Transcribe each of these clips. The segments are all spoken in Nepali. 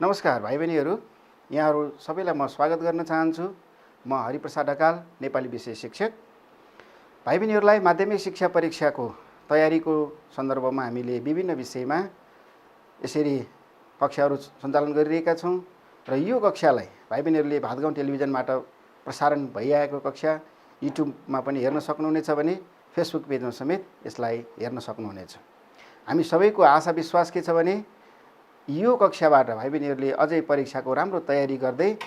नमस्कार भाइ बहिनीहरू, यहाँहरू सबैलाई म स्वागत गर्न चाहन्छु। म हरिप्रसाद ढकाल, नेपाली विषय शिक्षक। भाइ बहिनीहरूलाई माध्यमिक शिक्षा परीक्षाको तयारीको सन्दर्भमा हामीले विभिन्न विषयमा यसरी कक्षाहरू सञ्चालन गरिरहेका छौँ र यो कक्षालाई भाइ बहिनीहरूले भातगाउँ टेलिभिजनबाट प्रसारण भइरहेको कक्षा युट्युबमा पनि हेर्न सक्नुहुनेछ भने फेसबुक पेजमा समेत यसलाई हेर्न सक्नुहुनेछ। हामी सबैको आशा विश्वास के छ भने यो कक्षाबाट भाइ बहिनीहरूले अझै परीक्षाको राम्रो तयारी गर्दै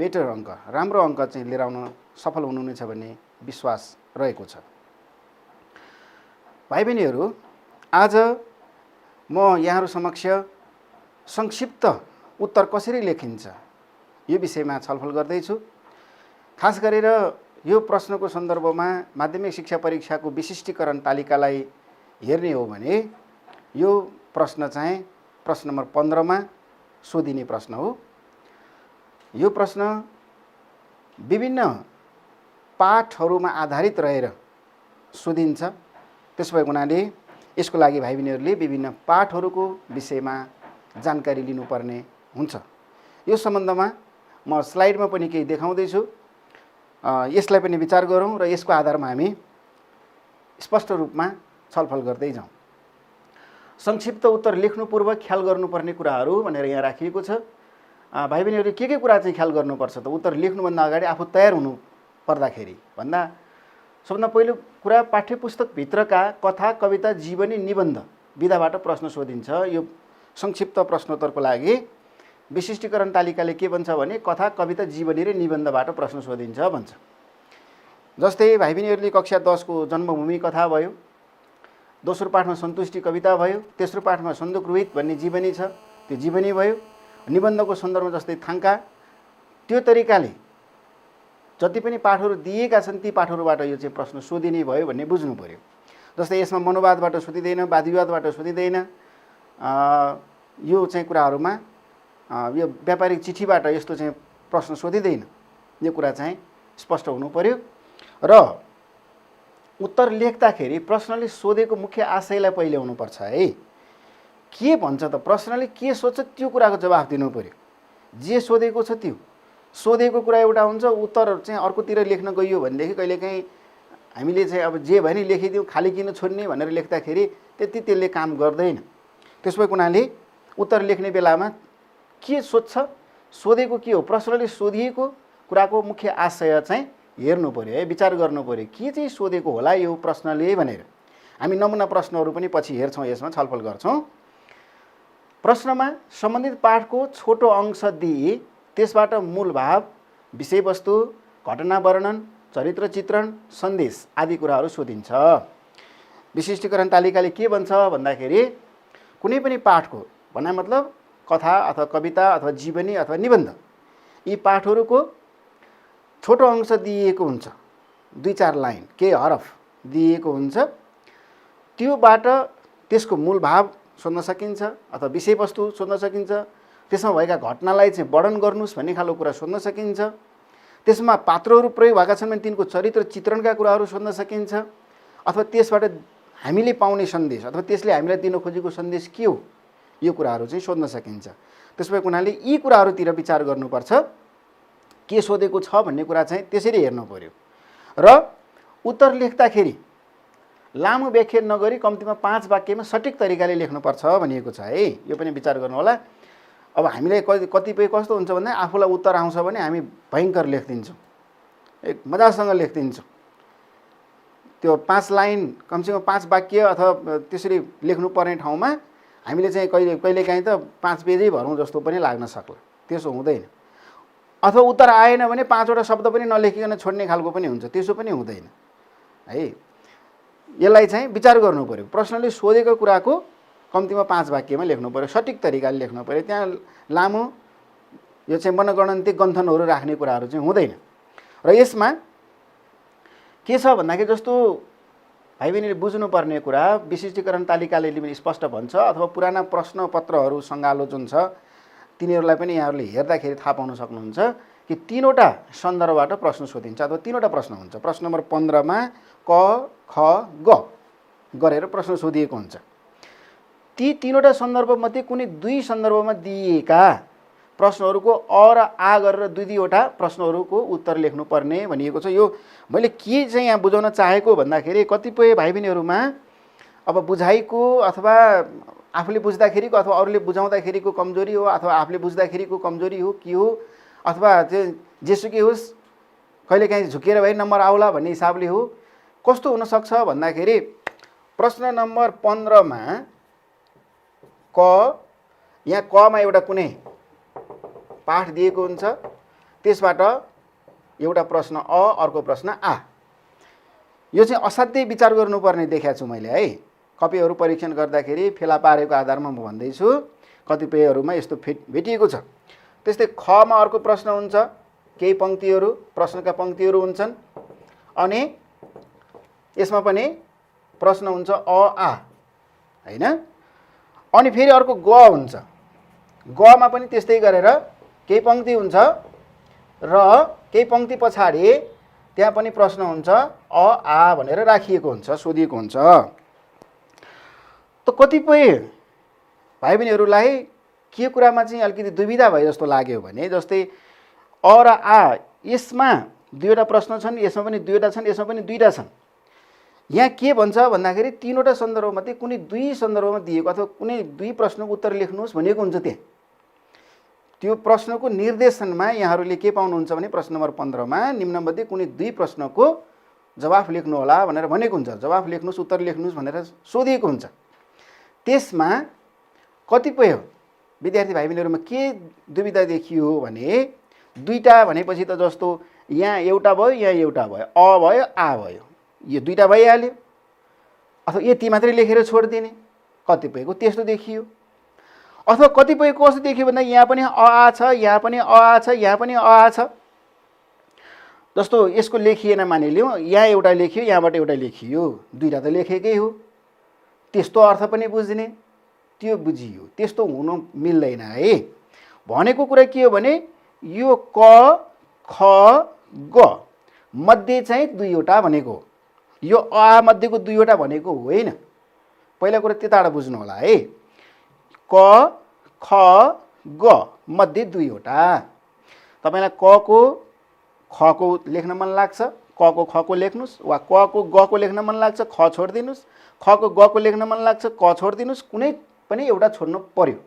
बेटर अङ्क, राम्रो अङ्क चाहिँ लिएर आउन सफल हुनुहुनेछ भन्ने विश्वास रहेको छ। भाइ बहिनीहरू, आज म यहाँहरू समक्ष संक्षिप्त उत्तर कसरी लेखिन्छ यो विषयमा छलफल गर्दैछु। खास गरेर यो प्रश्नको सन्दर्भमा माध्यमिक शिक्षा परीक्षाको विशिष्टीकरण तालिकालाई हेर्ने हो भने यो प्रश्न चाहिँ प्रश्न नम्बर 15 मा सोधिने प्रश्न हो। यो प्रश्न विभिन्न पाठहरूमा आधारित रहेर सोधिन्छ। त्यसो भएको हुनाले यसको लागि भाइ बहिनीहरूले विभिन्न पाठहरूको विषयमा जानकारी लिनुपर्ने हुन्छ। यो सम्बन्धमा म स्लाइडमा पनि केही देखाउँदैछु। यसलाई पनि विचार गरौँ र यसको आधारमा हामी स्पष्ट रूपमा छलफल गर्दै जाउँ। संक्षिप्त उत्तर लेख्नु पूर्व ख्याल गर्नुपर्ने कुराहरू भनेर यहाँ राखिएको छ। भाइ बहिनीहरूले के कुरा चाहिँ ख्याल गर्नुपर्छ त उत्तर लेख्नुभन्दा अगाडि आफू तयार हुनु पर्दाखेरि भन्दा सबभन्दा पहिलो कुरा पाठ्यपुस्तकभित्रका कथा, कविता, जीवनी, निबन्ध विधाबाट प्रश्न सोधिन्छ। यो संक्षिप्त प्रश्नोत्तरको लागि विशिष्टीकरण तालिकाले के भन्छ भने कथा, कविता, जीवनी र निबन्धबाट प्रश्न सोधिन्छ भन्छ। जस्तै भाइ बहिनीहरूले कक्षा 10 को जन्मभूमि कथा भयो, दोस्रो पाठमा सन्तुष्टि कविता भयो, तेस्रो पाठमा सन्दुक रोहित भन्ने जीवनी छ, त्यो जीवनी भयो। निबन्धको सन्दर्भमा जस्तै थाङ्का, त्यो तरिकाले जति पनि पाठहरू दिएका छन् ती पाठहरूबाट यो चाहिँ प्रश्न सोधिने भयो भन्ने बुझ्नु पर्यो। जस्तै यसमा मनोवादबाट सोधिँदैन, वादविवादबाट सोधिँदैन, यो चाहिँ कुराहरूमा यो व्यापारिक चिठीबाट यस्तो चाहिँ प्रश्न सोधिँदैन। यो कुरा चाहिँ स्पष्ट हुनु पर्यो। र उत्तर लेख्दाखेरि प्रश्नले सोधेको मुख्य आशयलाई पहिले हुनुपर्छ है। के भन्छ त प्रश्नले के सोध्छ त्यो कुराको जवाफ दिनु पर्यो। जे सोधेको छ त्यो सोधेको कुरा एउटा हुन्छ, उत्तर चाहिँ अर्कोतिर लेख्न गइयो भनेदेखि कहिलेकाहीँ हामीले चाहिँ अब जे भने लेखिदिउँ खाली किन छोड्ने भनेर लेख्दाखेरि त्यसले काम गर्दैन। त्यसो भएको हुनाले उत्तर लेख्ने बेलामा के सोध्छ, सोधेको के हो, प्रश्नले सोधिएको कुराको मुख्य आशय चाहिँ हेर्नु पर्यो है, विचार गर्नु पर्यो के चाहिँ सोधेको होला यो प्रश्नले भनेर। हामी नमुना प्रश्नहरू पनि पछि हेर्छौँ, यसमा छलफल गर्छौँ। प्रश्नमा सम्बन्धित पाठको छोटो अंश दिए त्यसबाट मूल भाव, विषयवस्तु, घटना वर्णन, चरित्र चित्रण, सन्देश आदि कुराहरू सोधिन्छ। विशिष्टीकरण तालिकाले के भन्छ भन्दाखेरि कुनै पनि पाठको भन्ने मतलब कथा अथवा कविता अथवा जीवनी अथवा निबन्ध यी पाठहरूको छोटो अंश दिएको हुन्छ, 2-4 लाइन केही हरफ दिएको हुन्छ, त्योबाट त्यसको मूल भाव सोध्न सकिन्छ अथवा विषयवस्तु सोध्न सकिन्छ, त्यसमा भएका घटनालाई चाहिँ वर्णन गर्नुस् भन्ने खालको कुरा सोध्न सकिन्छ, त्यसमा पात्रहरू प्रयोग भएका छन् भने तिनको चरित्र चित्रणका कुराहरू सोध्न सकिन्छ, अथवा त्यसबाट हामीले पाउने सन्देश अथवा त्यसले हामीलाई दिन खोजेको सन्देश के हो यो कुराहरू चाहिँ सोध्न सकिन्छ। त्यसो भएको हुनाले यी कुराहरूतिर विचार गर्नुपर्छ। के सोधेको छ भन्ने कुरा चाहिँ त्यसरी हेर्नु पर्यो। र उत्तर लेख्दाखेरि लामो व्याख्या नगरी कम्तीमा 5 वाक्यमा सठिक तरिकाले लेख्नुपर्छ भनिएको छ है। यो पनि विचार गर्नु होला। अब हामीलाई कतिपय कस्तो हुन्छ भन्दा आफूलाई उत्तर आउँछ भने हामी भयङ्कर लेखिदिन्छौँ, एक मजासँग लेखिदिन्छौँ। त्यो 5 लाइन कमसेकम 5 वाक्य अथवा त्यसरी लेख्नुपर्ने ठाउँमा हामीले चाहिँ कहिलेकाहीँ त 5 पेजै भरौँ जस्तो पनि लाग्न सक्ला। त्यसो हुँदैन। अथवा उत्तर आएन भने 5वटा शब्द पनि नलेखिकन छोड्ने खालको पनि हुन्छ, त्यसो पनि हुँदैन है। यसलाई चाहिँ विचार गर्नु पर्यो। प्रश्नले सोधेको कुराको कम्तीमा 5 वाक्यमा लेख्नु पर्यो, सठिक तरिकाले लेख्नु पर्यो। त्यहाँ लामो यो चाहिँ मनगणन्ती गन्थनहरू राख्ने कुराहरू चाहिँ हुँदैन। र यसमा के छ भन्दाखेरि जस्तो भाइ बहिनीले बुझ्नुपर्ने कुरा विशिष्टीकरण तालिकाले पनि स्पष्ट भन्छ अथवा पुराना प्रश्नपत्रहरू सङ्गालो जुन छ तिनीहरूलाई पनि यहाँहरूले हेर्दाखेरि थाहा पाउन सक्नुहुन्छ कि 3वटा सन्दर्भबाट प्रश्न सोधिन्छ अथवा 3वटा प्रश्न हुन्छ। प्रश्न नम्बर 15 मा क, ख, ग गरेर प्रश्न सोधिएको हुन्छ। ती 3वटा सन्दर्भमध्ये कुनै 2 सन्दर्भमा दिएका प्रश्नहरूको अ र आ गरेर दुईवटा प्रश्नहरूको उत्तर लेख्नुपर्ने भनिएको छ। यो मैले के चाहिँ यहाँ बुझाउन चाहेको भन्दाखेरि कतिपय भाइ बहिनीहरूमा अब बुझाइको अथवा आफूले बुझ्दाखेरिको अथवा अरूले बुझाउँदाखेरिको कमजोरी हो अथवा आफूले बुझ्दाखेरिको कमजोरी हो के हो अथवा चाहिँ जेसुकै होस् कहिलेकाहीँ झुकेर भए नम्बर आउला भन्ने हिसाबले हो। कस्तो हुनसक्छ भन्दाखेरि प्रश्न नम्बर 15मा क यहाँ कमा एउटा कुनै पाठ दिएको हुन्छ, त्यसबाट एउटा प्रश्न अ अर्को प्रश्न आ। यो चाहिँ असाध्यै विचार गर्नुपर्ने देखाएको छु मैले है। कपीहरू परीक्षण गर्दाखेरि फेला पारेको आधारमा म भन्दैछु, कतिपयहरूमा यस्तो भेटिएको छ। त्यस्तै खमा अर्को प्रश्न हुन्छ, केही पङ्क्तिहरू प्रश्नका पङ्क्तिहरू हुन्छन् अनि यसमा पनि प्रश्न हुन्छ अ आ हैन। अनि फेरि अर्को ग हुन्छ, गमा पनि त्यस्तै गरेर केही पङ्क्ति हुन्छ र केही पङ्क्ति पछाडि त्यहाँ पनि प्रश्न हुन्छ अ आ भनेर राखिएको हुन्छ, सोधिएको हुन्छ। त कतिपय भाइ बहिनीहरूलाई के कुरामा चाहिँ अलिकति दुविधा भए जस्तो लाग्यो भने जस्तै अ र आ यसमा दुईवटा प्रश्न छन्, यसमा पनि दुईवटा छन्, यसमा पनि दुईवटा छन्। यहाँ के भन्छ भन्दाखेरि तीनवटा सन्दर्भमध्ये कुनै दुई सन्दर्भमा दिएको अथवा कुनै दुई प्रश्नको उत्तर लेख्नुहोस् भनेको हुन्छ। त्यहाँ त्यो प्रश्नको निर्देशनमा यहाँहरूले के पाउनुहुन्छ भने प्रश्न नम्बर 15मा निम्नमध्ये कुनै दुई प्रश्नको जवाफ लेख्नु होला भनेर भनेको हुन्छ। जवाफ लेख्नुहोस्, उत्तर लेख्नुहोस् भनेर सोधिएको हुन्छ। त्यसमा कतिपय विद्यार्थी भाइ बहिनीहरूमा के दुविधा देखियो भने दुईटा भनेपछि त जस्तो यहाँ एउटा भयो, यहाँ एउटा भयो, अ भयो, आ भयो, यो दुईटा भइहाल्यो अथवा यति मात्रै लेखेर छोडिदिने, कतिपयको त्यस्तो देखियो। अथवा कतिपयको कस्तो देखियो भन्दा यहाँ पनि अ आ छ, यहाँ पनि अ आ छ, यहाँ पनि अ आ छ। जस्तो यसको लेखिएन मानिलिउँ, यहाँ एउटा लेखियो, यहाँबाट एउटा लेखियो, दुईटा त लेखेकै हो, त्यस्तो अर्थ पनि बुझ्ने, त्यो बुझियो। त्यस्तो हुनु मिल्दैन है। भनेको कुरा के हो भने यो क ख ग मध्ये चाहिँ दुईवटा भनेको, यो अ मध्येको दुईवटा भनेको होइन। पहिला कुरा त्यताबाट बुझ्नु होला है। क ख ग मध्ये दुईवटा। तपाईँलाई क को ख को लेख्न मन लाग्छ, क को ख को लेख्नुहोस्, वा क को ग को लेख्न मन लाग्छ, ख छोडिदिनुहोस्, ख को ग को लेख्न मन लाग्छ, क छोडिदिनुहोस्, कुनै पनि एउटा छोड्नु पर्यो।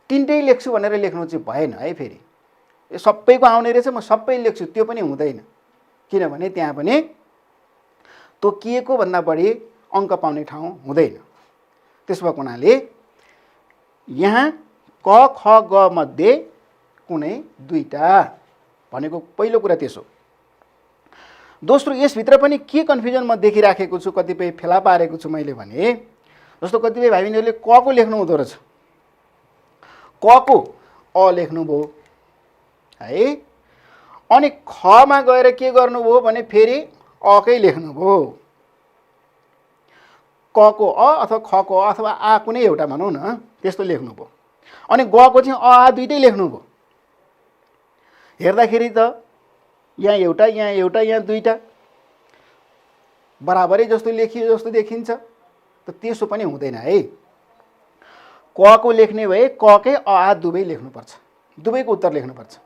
तिनटै लेख्छु भनेर लेख्नु चाहिँ भएन है। फेरि यो सबैको आउने रहेछ म सबै लेख्छु त्यो पनि हुँदैन, किनभने त्यहाँ पनि तोकिएको भन्दा बढी अङ्क पाउने ठाउँ हुँदैन। त्यसो भएको हुनाले यहाँ क ख ग मध्ये कुनै दुईटा भनेको पहिलो कुरा त्यसो। दोस्रो, यसभित्र पनि के कन्फ्युजन म देखिराखेको छु, कतिपय फेला पारेको छु मैले भने जस्तो कतिपय भाइ बहिनीहरूले क को लेख्नु हुँदो रहेछ, क को अ लेख्नुभयो है। अनि खमा गएर के गर्नुभयो भने फेरि अ कै लेख्नुभयो। क को अ अथवा ख को अ अथवा आ कुनै एउटा भनौँ न, त्यस्तो लेख्नुभयो। अनि ग को चाहिँ अ आ दुइटै लेख्नुभयो। हेर्दाखेरि त यहाँ एउटा, यहाँ एउटा, यहाँ दुईटा बराबरै जस्तो लेखियो जस्तो देखिन्छ। त त्यसो पनि हुँदैन है। क को लेख्ने भए क कै अ आ दुवै लेख्नुपर्छ, दुवैको उत्तर लेख्नुपर्छ।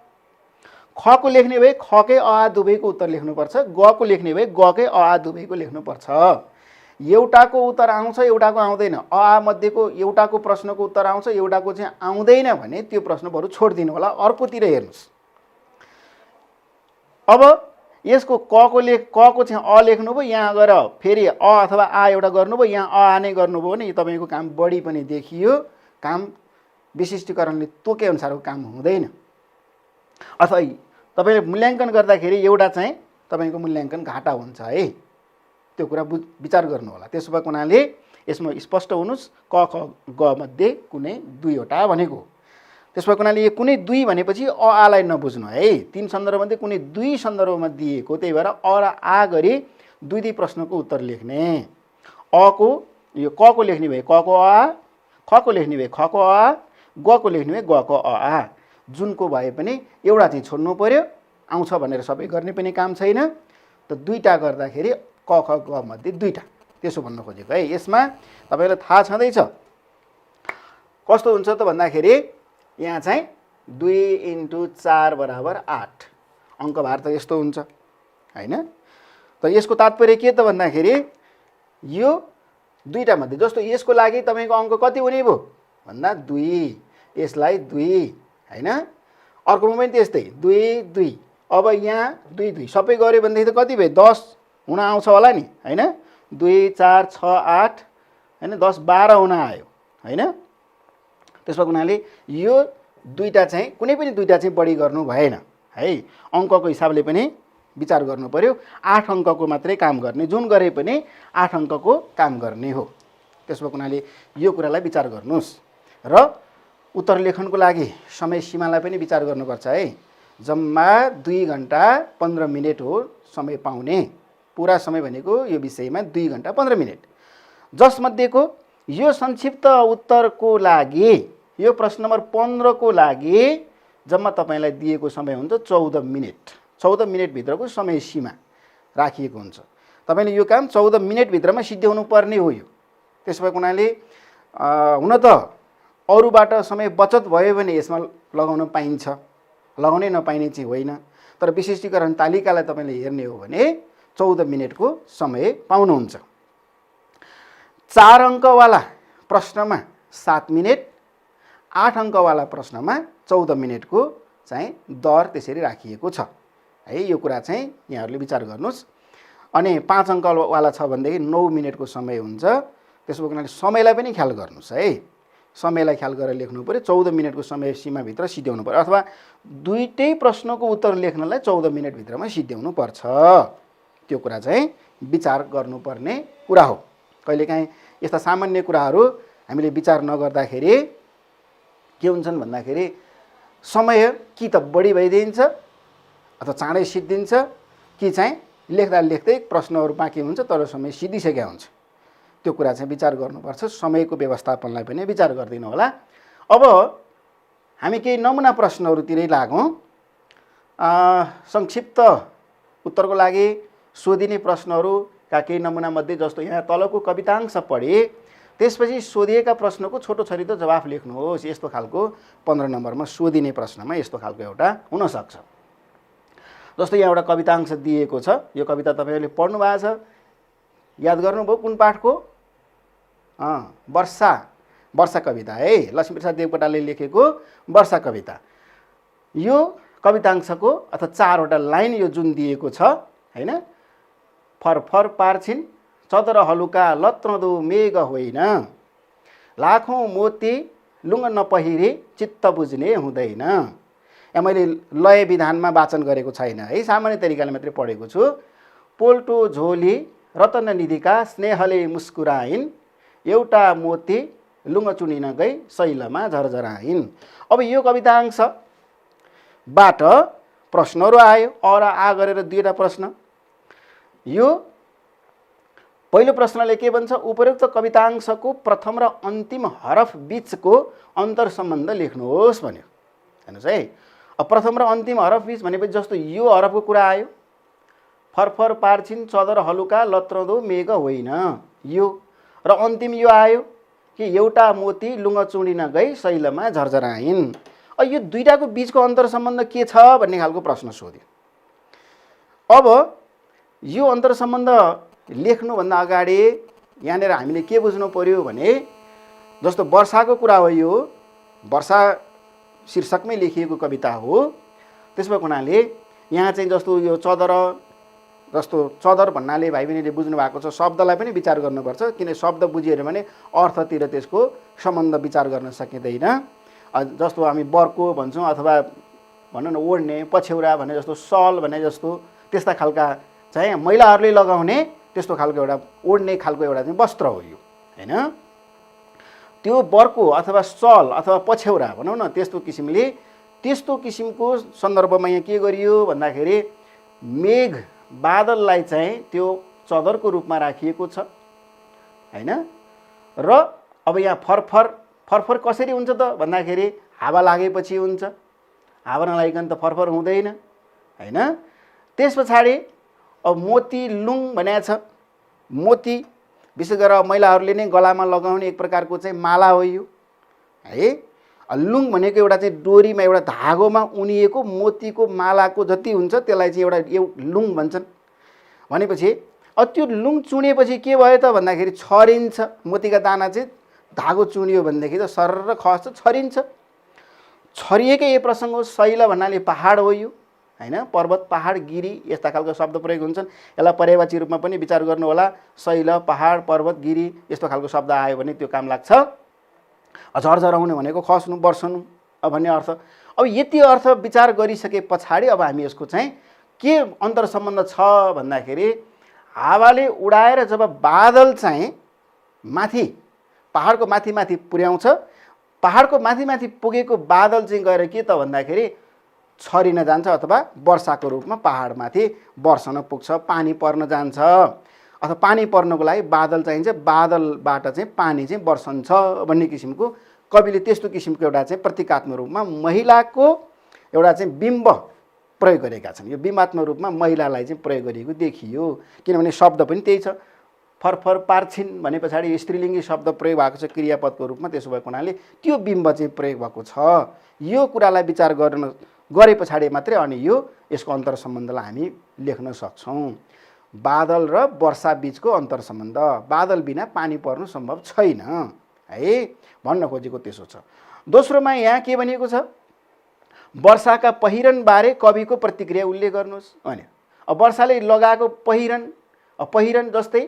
ख को लेख्ने भए ख कै अ आ दुवैको उत्तर लेख्नुपर्छ। ग को लेख्ने भए ग कै अ आ दुवैको लेख्नुपर्छ। एउटाको उत्तर आउँछ, एउटाको आउँदैन, अ आ मध्येको एउटाको प्रश्नको उत्तर आउँछ, एउटाको चाहिँ आउँदैन भने त्यो प्रश्न बरु छोडिदिनु होला, अर्कोतिर हेर्नुहोस्। अब यसको क को चाहिँ अ लेख्नुभयो, यहाँ गएर फेरि अ अथवा आ एउटा गर्नुभयो, यहाँ अ आ नै गर्नुभयो भने तपाईँको काम बढी पनि देखियो, काम विशिष्टीकरणले तोके अनुसारको काम हुँदैन। अथवा तपाईँले मूल्याङ्कन गर्दाखेरि एउटा चाहिँ तपाईँको मूल्याङ्कन घाटा हुन्छ है। त्यो कुरा विचार गर्नु होला। त्यसो भएको हुनाले यसमा स्पष्ट हुनुहोस्, क ख ग मध्ये कुनै दुईवटा भनेको। त्यसो भएको हुनाले यो कुनै दुई भनेपछि अ आलाई नबुझ्नु है। तीन सन्दर्भमध्ये कुनै दुई सन्दर्भमा दिएको, त्यही भएर अ र आ गरी दुई दुई प्रश्नको उत्तर लेख्ने। अ को यो क को लेख्ने भए क को अ आ, ख को लेख्ने भए ख को अ आ, ग को लेख्ने भए ग को अ आ। जुनको भए पनि एउटा चाहिँ छोड्नु पर्यो, आउँछ भनेर सबै गर्ने पनि काम छैन। त दुईटा गर्दाखेरि क ख ग मध्ये दुईटा, त्यसो भन्न खोजेको है। यसमा तपाईँलाई थाहा छँदैछ कस्तो हुन्छ त भन्दाखेरि यहाँ चाहिँ 2 × 4 = 8। अङ्कभार त यस्तो हुन्छ हैन। त यसको तात्पर्य के त भन्दाखेरि यो दुईटा मध्ये जस्तो यसको लागि तपाईको अङ्क कति हुने भयो भन्दा 2, यसलाई 2 हैन। अर्कोमा पनि त्यस्तै 2 2। अब यहाँ 2 2 सबै गऱ्यो भनेदेखि त कति भयो 10 हुन आउँछ होला नि हैन। 2 4 6 8 हैन 10 12 हुन आयो हैन। त्यसको हुनाले यो दुईटा चाहिँ कुनै पनि दुईटा चाहिँ बढी गर्नु भएन है। अङ्कको हिसाबले पनि विचार गर्नु पर्यो। 8 अङ्कको मात्रै काम गर्ने, जुन गरे पनि 8 अङ्कको काम गर्ने हो। त्यसको हुनाले यो कुरालाई विचार गर्नुस् र उत्तर लेखनको लागि समय सीमालाई पनि विचार गर्नुपर्छ है। जम्मा 2 घण्टा 15 मिनेट हो समय पाउने। पुरा समय भनेको यो विषयमा 2 घण्टा 15 मिनेट। जसमध्येको यो संक्षिप्त उत्तरको लागि यो प्रश्न नम्बर 15 को लागि जम्मा तपाईलाई दिएको समय हुन्छ 14 मिनेट। 14 मिनेट भित्रको समय सीमा राखिएको हुन्छ। तपाईले यो काम 14 मिनेट भित्रमा सिद्ध्याउनु पर्ने हो। यो त्यसो भएको हुनाले हुन त अरूबाट समय बचत भयो भने यसमा लगाउन पाइन्छ, लगाउनै नपाइने चाहिँ होइन। तर विशिष्टीकरण तालिकालाई तपाईले हेर्ने हो भने 14 मिनेटको समय पाउनुहुन्छ। 4 अङ्कवाला प्रश्नमा 7 मिनेट, 8 अङ्कवाला प्रश्नमा 14 मिनेटको चाहिँ दर त्यसरी राखिएको छ है। यो कुरा चाहिँ यहाँहरूले विचार गर्नुस्। अनि 5 अङ्कवाला छ भनेदेखि 9 मिनेटको समय हुन्छ। त्यसो भएको हुनाले समयलाई पनि ख्याल गर्नुस् है। समयलाई ख्याल गरेर लेख्नु पर्यो। 14 मिनेटको समय सीमाभित्र सिद्ध्याउनु पर्यो, अथवा दुईटै प्रश्नको उत्तर लेख्नलाई 14 मिनेटभित्रमा सिद्ध्याउनु पर्छ। त्यो कुरा चाहिँ विचार गर्नुपर्ने कुरा हो। कहिलेकाहीँ यस्ता सामान्य कुराहरू हामीले विचार नगर्दाखेरि के हुन्छन् भन्दाखेरि समय कि त बढी भइदिन्छ अथवा चाँडै सिद्धिन्छ, कि चाहिँ लेख्दा लेख्दै प्रश्नहरू बाँकी हुन्छ तर समय सिद्धिसकेका हुन्छ। त्यो कुरा चाहिँ विचार गर्नुपर्छ। समयको व्यवस्थापनलाई पनि विचार गरिदिनु होला। अब हामी केही नमुना प्रश्नहरूतिरै लागौँ। संक्षिप्त उत्तरको लागि सोधिने प्रश्नहरूका केही नमुना मध्ये जस्तो यहाँ तलको कवितांश पढे, त्यसपछि सोधिएका प्रश्नको छोटो छरितो जवाफ लेख्नुहोस्। यस्तो खालको 15 नम्बरमा सोधिने प्रश्नमा यस्तो खालको एउटा हुनसक्छ। जस्तो यहाँ एउटा कवितांश दिएको छ। यो कविता तपाईँहरूले पढ्नु भएको छ, याद गर्नुभयो कुन पाठको? वर्षा कविता है। लक्ष्मीप्रसाद देवकोटाले लेखेको वर्षा कविता। यो कवितांशको अथवा 4 वटा लाइन यो जुन दिएको छ हैन। फरफर पार्छिन् चदर हलुका लत्रदो मेघ होइन, लाखौँ मोती लुङ नपहिरे चित्त बुझ्ने हुँदैन। यहाँ मैले लय विधानमा वाचन गरेको छैन है, सामान्य तरिकाले मात्रै पढेको छु। पोल्टो झोली रतन निधिका स्नेहले मुस्कुराइन्, एउटा मोती लुङ चुनिन गई शैलमा झरझराइन्। अब यो कवितांशबाट प्रश्नहरू आयो। और आ गरेर दुईवटा प्रश्न। यो पहिलो प्रश्नले के भन्छ? उपरोक्त कवितांशको प्रथम र अन्तिम हरफ बीचको अन्तर सम्बन्ध लेख्नुहोस् भन्यो। हेर्नुहोस् है, अब प्रथम र अन्तिम हरफ बीच भनेपछि जस्तो यो हरफको कुरा आयो, फरफर पार्छिन् चदर हलुका लत्रदो मेघ होइन, यो र अन्तिम यो आयो कि एउटा मोती लुङ चुडिन गई शैलमा झरझराइन्। यो दुईटाको बीचको अन्तर सम्बन्ध के छ भन्ने खालको प्रश्न सोध्यो। अब यो अन्तर सम्बन्ध लेख्नुभन्दा अगाडि यहाँनिर हामीले के बुझ्नु पर्यो भने जस्तो वर्षाको कुरा हो, यो वर्षा शीर्षकमै लेखिएको कविता हो। त्यसो भएको हुनाले यहाँ चाहिँ जस्तो यो चदर, जस्तो चदर भन्नाले भाइ बहिनीले बुझ्नु भएको छ, शब्दलाई पनि विचार गर्नुपर्छ। किन शब्द बुझिएन भने अर्थतिर त्यसको सम्बन्ध विचार गर्न सकिँदैन। जस्तो हामी बर्को भन्छौँ अथवा भनौँ न ओढ्ने, पछ्यौरा भने जस्तो, सल भने जस्तो त्यस्ता खालका चाहिँ महिलाहरूले लगाउने त्यस्तो खालको एउटा ओढ्ने खालको एउटा चाहिँ वस्त्र हो यो हैन। त्यो बर्को अथवा सल अथवा पछ्यौरा भनौँ न त्यस्तो किसिमको सन्दर्भमा यहाँ के गरियो भन्दाखेरि मेघ बादललाई चाहिँ त्यो चदरको रूपमा राखिएको छ हैन। र अब यहाँ फरफर कसरी हुन्छ त भन्दाखेरि हावा लागेपछि हुन्छ, हावा नलागिकन त फरफर हुँदैन हैन। त्यस पछाडि अब मोती लुङ भनेको छ। मोती विशेष गरेर महिलाहरूले नै गलामा लगाउने एक प्रकारको चाहिँ माला हो यो है। लुङ भनेको एउटा चाहिँ डोरीमा एउटा धागोमा उनिएको मोतीको मालाको जति हुन्छ त्यसलाई चाहिँ एउटा लुङ भन्छन्। भनेपछि त्यो लुङ चुनेपछि के भयो त भन्दाखेरि छरिन्छ। मोतीका दाना चाहिँ धागो चुनियो भनेदेखि त सरर खस्छ, छरिन्छ। छरिएकै यो प्रसङ्ग हो। शैल भन्नाले पहाड हो यो, हैन? पर्वत, पहाड, गिरी यस्ता खालको शब्द प्रयोग हुन्छन्। यसलाई पर्यायवाची रूपमा पनि विचार गर्नु होला। शैल, पहाड, पर्वत, गिरी यस्तो खालको शब्द आयो भने त्यो काम लाग्छ। झरझराउने भनेको खस्नु, वर्षनु भन्ने अर्थ। अब यति अर्थ विचार गरिसके पछाडि अब हामी यसको चाहिँ के अन्तर सम्बन्ध छ भन्दाखेरि हावाले उडाएर जब बादल चाहिँ माथि पहाडको माथि माथि पुर्याउँछ, पहाडको माथि माथि पुगेको बादल चाहिँ गएर के त भन्दाखेरि छरिन जान्छ अथवा वर्षाको रूपमा पहाडमाथि वर्षन पुग्छ, पानी पर्न जान्छ। अथवा पानी पर्नको लागि बादल चाहिन्छ, बादलबाट चाहिँ पानी चाहिँ वर्षन्छ भन्ने किसिमको कविले त्यस्तो किसिमको एउटा चाहिँ प्रतीकात्मक रूपमा महिलाको एउटा चाहिँ बिम्ब प्रयोग गरेका छन्। यो बिम्बात्मक रूपमा महिलालाई चाहिँ प्रयोग गरिएको देखियो। किनभने शब्द पनि त्यही छ। फरफर पार्छिन् भने पछाडि स्त्रीलिङ्गी शब्द प्रयोग भएको छ क्रियापदको रूपमा। त्यसो भएको हुनाले त्यो बिम्ब चाहिँ प्रयोग भएको छ। यो कुरालाई विचार गरे पछाडि मात्रै अनि यसको अन्तर सम्बन्धलाई हामी लेख्न सक्छौँ। बादल र वर्षा बीचको अन्तर सम्बन्ध, बादल बिना पानी पर्नु सम्भव छैन है भन्न खोजेको त्यसो छ। दोस्रोमा यहाँ के भनिएको छ, वर्षाका पहिरनबारे कविको प्रतिक्रिया उल्लेख गर्नुहोस् भने। अब वर्षाले लगाएको पहिरन जस्तै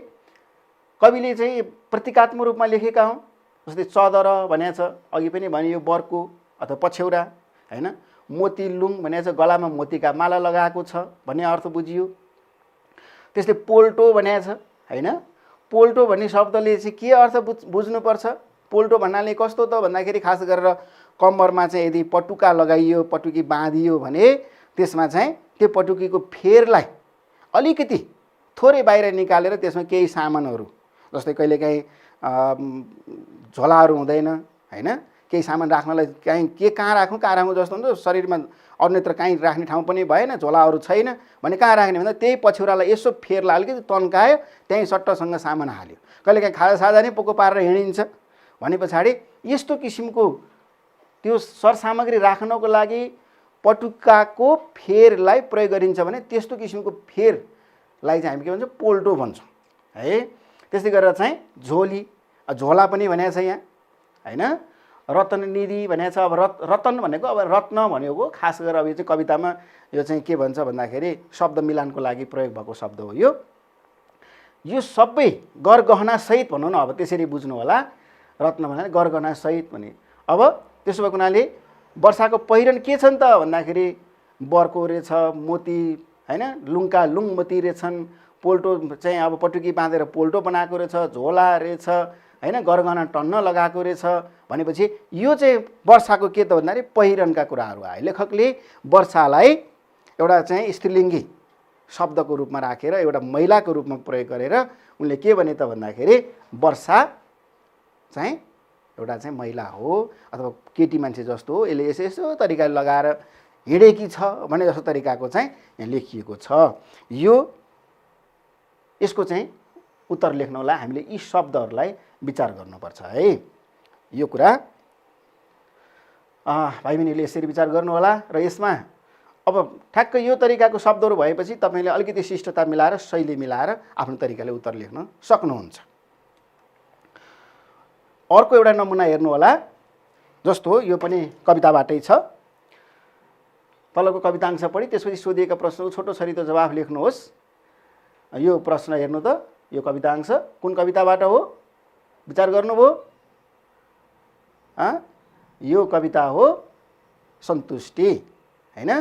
कविले चाहिँ प्रतीकात्मक रूपमा लेखेका हुन्। जस्तै चदर भनेको छ, अघि पनि भनियो बर्को अथवा पछ्यौरा, हैन? मोती लुङ भनेको छ, गलामा मोतीका माला लगाएको छ भन्ने अर्थ बुझियो। त्यसले पोल्टो भनेको छ, हैन? पोल्टो भन्ने शब्दले चाहिँ के अर्थ बुझ्नुपर्छ? पोल्टो भन्नाले कस्तो त भन्दाखेरि खास गरेर कम्मरमा चाहिँ यदि पटुका लगाइयो, पटुकी बाँधियो भने त्यसमा चाहिँ त्यो पटुकीको फेरलाई अलिकति थोरै बाहिर निकालेर त्यसमा केही सामानहरू जस्तै कहिलेकाहीँ झोलाहरू हुँदैन, हैन? केही सामान राख्नलाई कहाँ राखौँ जस्तो हुन्छ। शरीरमा अन्यत्र कहीँ राख्ने ठाउँ पनि भएन, झोलाहरू छैन भने कहाँ राख्ने भन्दा त्यही पछ्यौरालाई यसो फेरलाई अलिकति तन्कायो, त्यहीँ सट्टसँग सामान हाल्यो। कहिलेकाहीँ खाजासाजा नै पोको पारेर हिँडिन्छ भने पछाडि यस्तो किसिमको त्यो सरसामग्री राख्नको लागि पटुकाको फेरलाई प्रयोग गरिन्छ भने त्यस्तो किसिमको फेरलाई चाहिँ हामी के भन्छौँ, पोल्टो भन्छौँ है। त्यस्तै गरेर चाहिँ झोली, झोला पनि भनेको छ यहाँ, हैन? रत्ननिधि भनेको छ। अब रतन भनेको अब रत्न भनेको खास गरेर अब यो चाहिँ कवितामा यो चाहिँ के भन्छ भन्दाखेरि शब्द मिलानको लागि प्रयोग भएको शब्द हो यो सबै गरगहना सहित भनौँ न, अब त्यसरी बुझ्नु होला। रत्न भन्नाले गरगहना सहित भने। अब त्यसो भएको हुनाले वर्षाको पहिरन के छन् त भन्दाखेरि बर्को रहेछ, मोती, हैन? लुङका लुङ मोती रहेछन्। पोल्टो चाहिँ अब पटुकी बाँधेर पोल्टो बनाएको रहेछ, झोला रहेछ, हैन? गरगहना टन्न लगाएको रहेछ भनेपछि यो चाहिँ वर्षाको के त भन्दाखेरि पहिरनका कुराहरू आए। लेखकले वर्षालाई एउटा चाहिँ स्त्रीलिङ्गी शब्दको रूपमा राखेर एउटा महिलाको रूपमा प्रयोग गरेर उनले के भने त भन्दाखेरि वर्षा चाहिँ एउटा चाहिँ महिला हो अथवा केटी मान्छे जस्तो हो, यसले यसो तरिकाले लगाएर हिँडेकी छ भन्ने जस्तो तरिकाको चाहिँ यहाँ लेखिएको छ। यसको चाहिँ उत्तर लेख्नलाई हामीले यी शब्दहरूलाई विचार गर्नुपर्छ है। यो कुरा भाइ बहिनीले यसरी विचार गर्नु होला। र यसमा अब ठ्याक्क यो तरिकाको शब्दहरू भएपछि तपाईँले अलिकति शिष्टता मिलाएर शैली मिलाएर आफ्नो तरिकाले उत्तर लेख्न सक्नुहुन्छ। अर्को एउटा नमुना हेर्नु होला, जस्तो यो पनि कविताबाटै छ। तलको कवितांश पढी त्यसपछि सोधिएका प्रश्नको छोटो छरितो जवाफ लेख्नुहोस्। यो प्रश्न हेर्नु त, यो कवितांश कुन कविताबाट हो विचार गर्नुभयो? यो कविता हो सन्तुष्टि, हैन?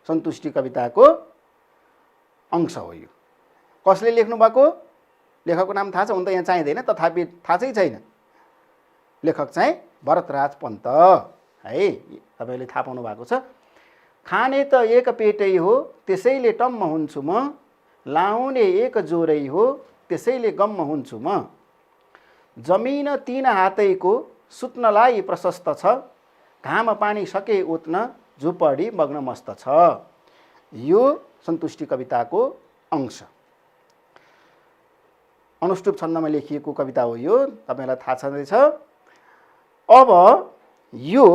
सन्तुष्टि कविताको अंश हो यो। कसले लेख्नु भएको? लेखकको नाम थाहा छ? हुन त यहाँ चाहिँदैन, तथापि थाहा चाहिँ छैन। लेखक चाहिँ भरतराज पन्त है, तपाईँले थाहा पाउनु भएको छ। खाने त एक पेटै हो त्यसैले टम्म हुन्छु म, लाउने एक जोरै हो त्यसैले गम्म हुन्छु म, जमिन 3 हातैको सुत्नलाई प्रशस्त छ, घाम पानी सके उत्न झुपडी मग्न मस्त छ। यो सन्तुष्टि कविताको अंश अनुष्टुप छन्दमा लेखिएको कविता हो यो, तपाईँलाई थाहा छँदैछ। अब यो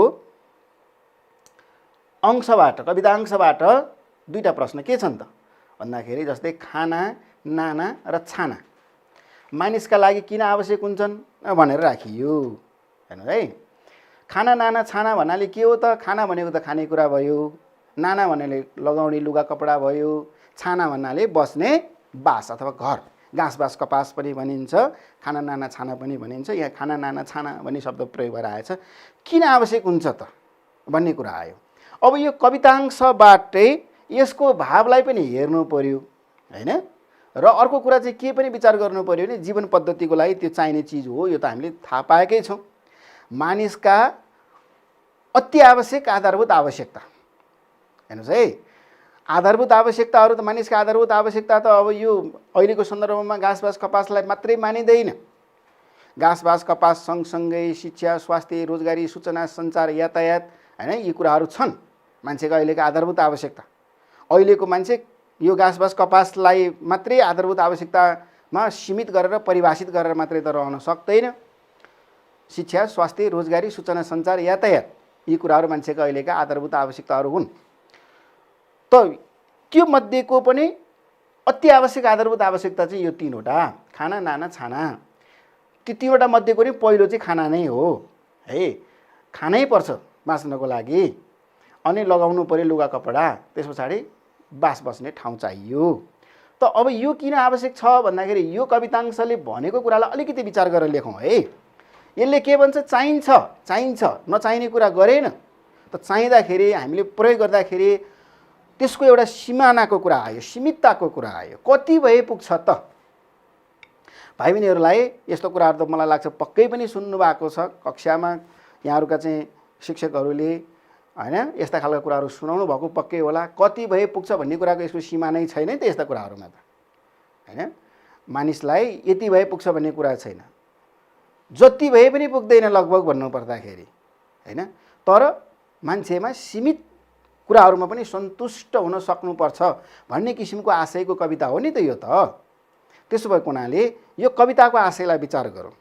अंशबाट कविता अंशबाट दुईटा प्रश्न के छन् त भन्दाखेरि जस्तै खाना नाना र छाना मानिसका लागि किन आवश्यक हुन्छन् भनेर राखियो। हेर्नु है, खाना नाना छाना भन्नाले के हो त? खाना भनेको त खानेकुरा भयो, नाना भन्नाले लगाउने लुगा कपडा भयो, छाना भन्नाले बस्ने बास अथवा घर, घाँस बास कपास पनि भनिन्छ, खाना नाना छाना पनि भनिन्छ। यहाँ खाना नाना छाना भन्ने शब्द प्रयोग भएर आएछ। किन आवश्यक हुन्छ त भन्ने कुरा आयो। अब यो कवितांशबाटै यसको भावलाई पनि हेर्नु पर्यो हैन। र अर्को कुरा चाहिँ के पनि विचार गर्नु पर्यो भने जीवन पद्धतिको लागि त्यो चाहिने चिज हो, यो त हामीले थाहा पाएकै छौँ। मानिसका अति आवश्यक आधारभूत आवश्यकता, हेर्नुहोस् है, आधारभूत आवश्यकताहरू त मानिसका आधारभूत आवश्यकता त अब यो अहिलेको सन्दर्भमा घाँसबास कपासलाई मात्रै मानिँदैन। घाँसबास कपास सँगसँगै शिक्षा, स्वास्थ्य, रोजगारी, सूचना, सञ्चार, यातायात हैन, यी कुराहरू छन् मान्छेको अहिलेको आधारभूत आवश्यकता। अहिलेको मान्छे यो घाँसबास कपासलाई मात्रै आधारभूत आवश्यकतामा सीमित गरेर परिभाषित गरेर मात्रै त रहन सक्दैन। शिक्षा, स्वास्थ्य, रोजगारी, सूचना, सञ्चार, यातायात यी कुराहरू मान्छेका अहिलेका आधारभूत आवश्यकताहरू हुन्। त त्यो मध्येको पनि अति आवश्यक आधारभूत आवश्यकता चाहिँ यो तीनवटा, खाना नाना छाना। ती तीनवटा मध्येको नि पहिलो चाहिँ खाना नै हो है। खानै पर्छ बाँच्नको लागि, अनि लगाउनु पर्यो लुगा कपडा, त्यस पछाडि बास बस्ने ठाउँ चाहियो। त अब यो किन आवश्यक छ भन्दाखेरि यो कवितांशले भनेको कुरालाई अलिकति विचार गरेर लेखौँ है। यसले के भन्छ? चाहिन्छ, चाहिन्छ, नचाहिने कुरा गरेन। त चाहिँदाखेरि हामीले प्रयोग गर्दाखेरि त्यसको एउटा सिमानाको कुरा आयो, सीमितताको कुरा आयो। कति भए पुग्छ त? भाइ बहिनीहरूलाई यस्तो कुराहरू त मलाई लाग्छ पक्कै पनि सुन्नुभएको छ कक्षामा, यहाँहरूका चाहिँ शिक्षकहरूले हैन यस्ता खालका कुराहरू सुनाउनु भएको पक्कै होला। कति भए पुग्छ भन्ने कुराको यसको सीमा नै छैन त यस्ता कुराहरूमा त हैन। मानिसलाई यति भए पुग्छ भन्ने कुरा छैन, जति भए पनि पुग्दैन लगभग भन्नु पर्दाखेरि हैन। तर मान्छेमा सीमित कुराहरूमा पनि सन्तुष्ट हुन सक्नुपर्छ भन्ने किसिमको आशयको कविता हो नि त यो त। त्यसो भएको हुनाले यो कविताको आशयलाई विचार गरौँ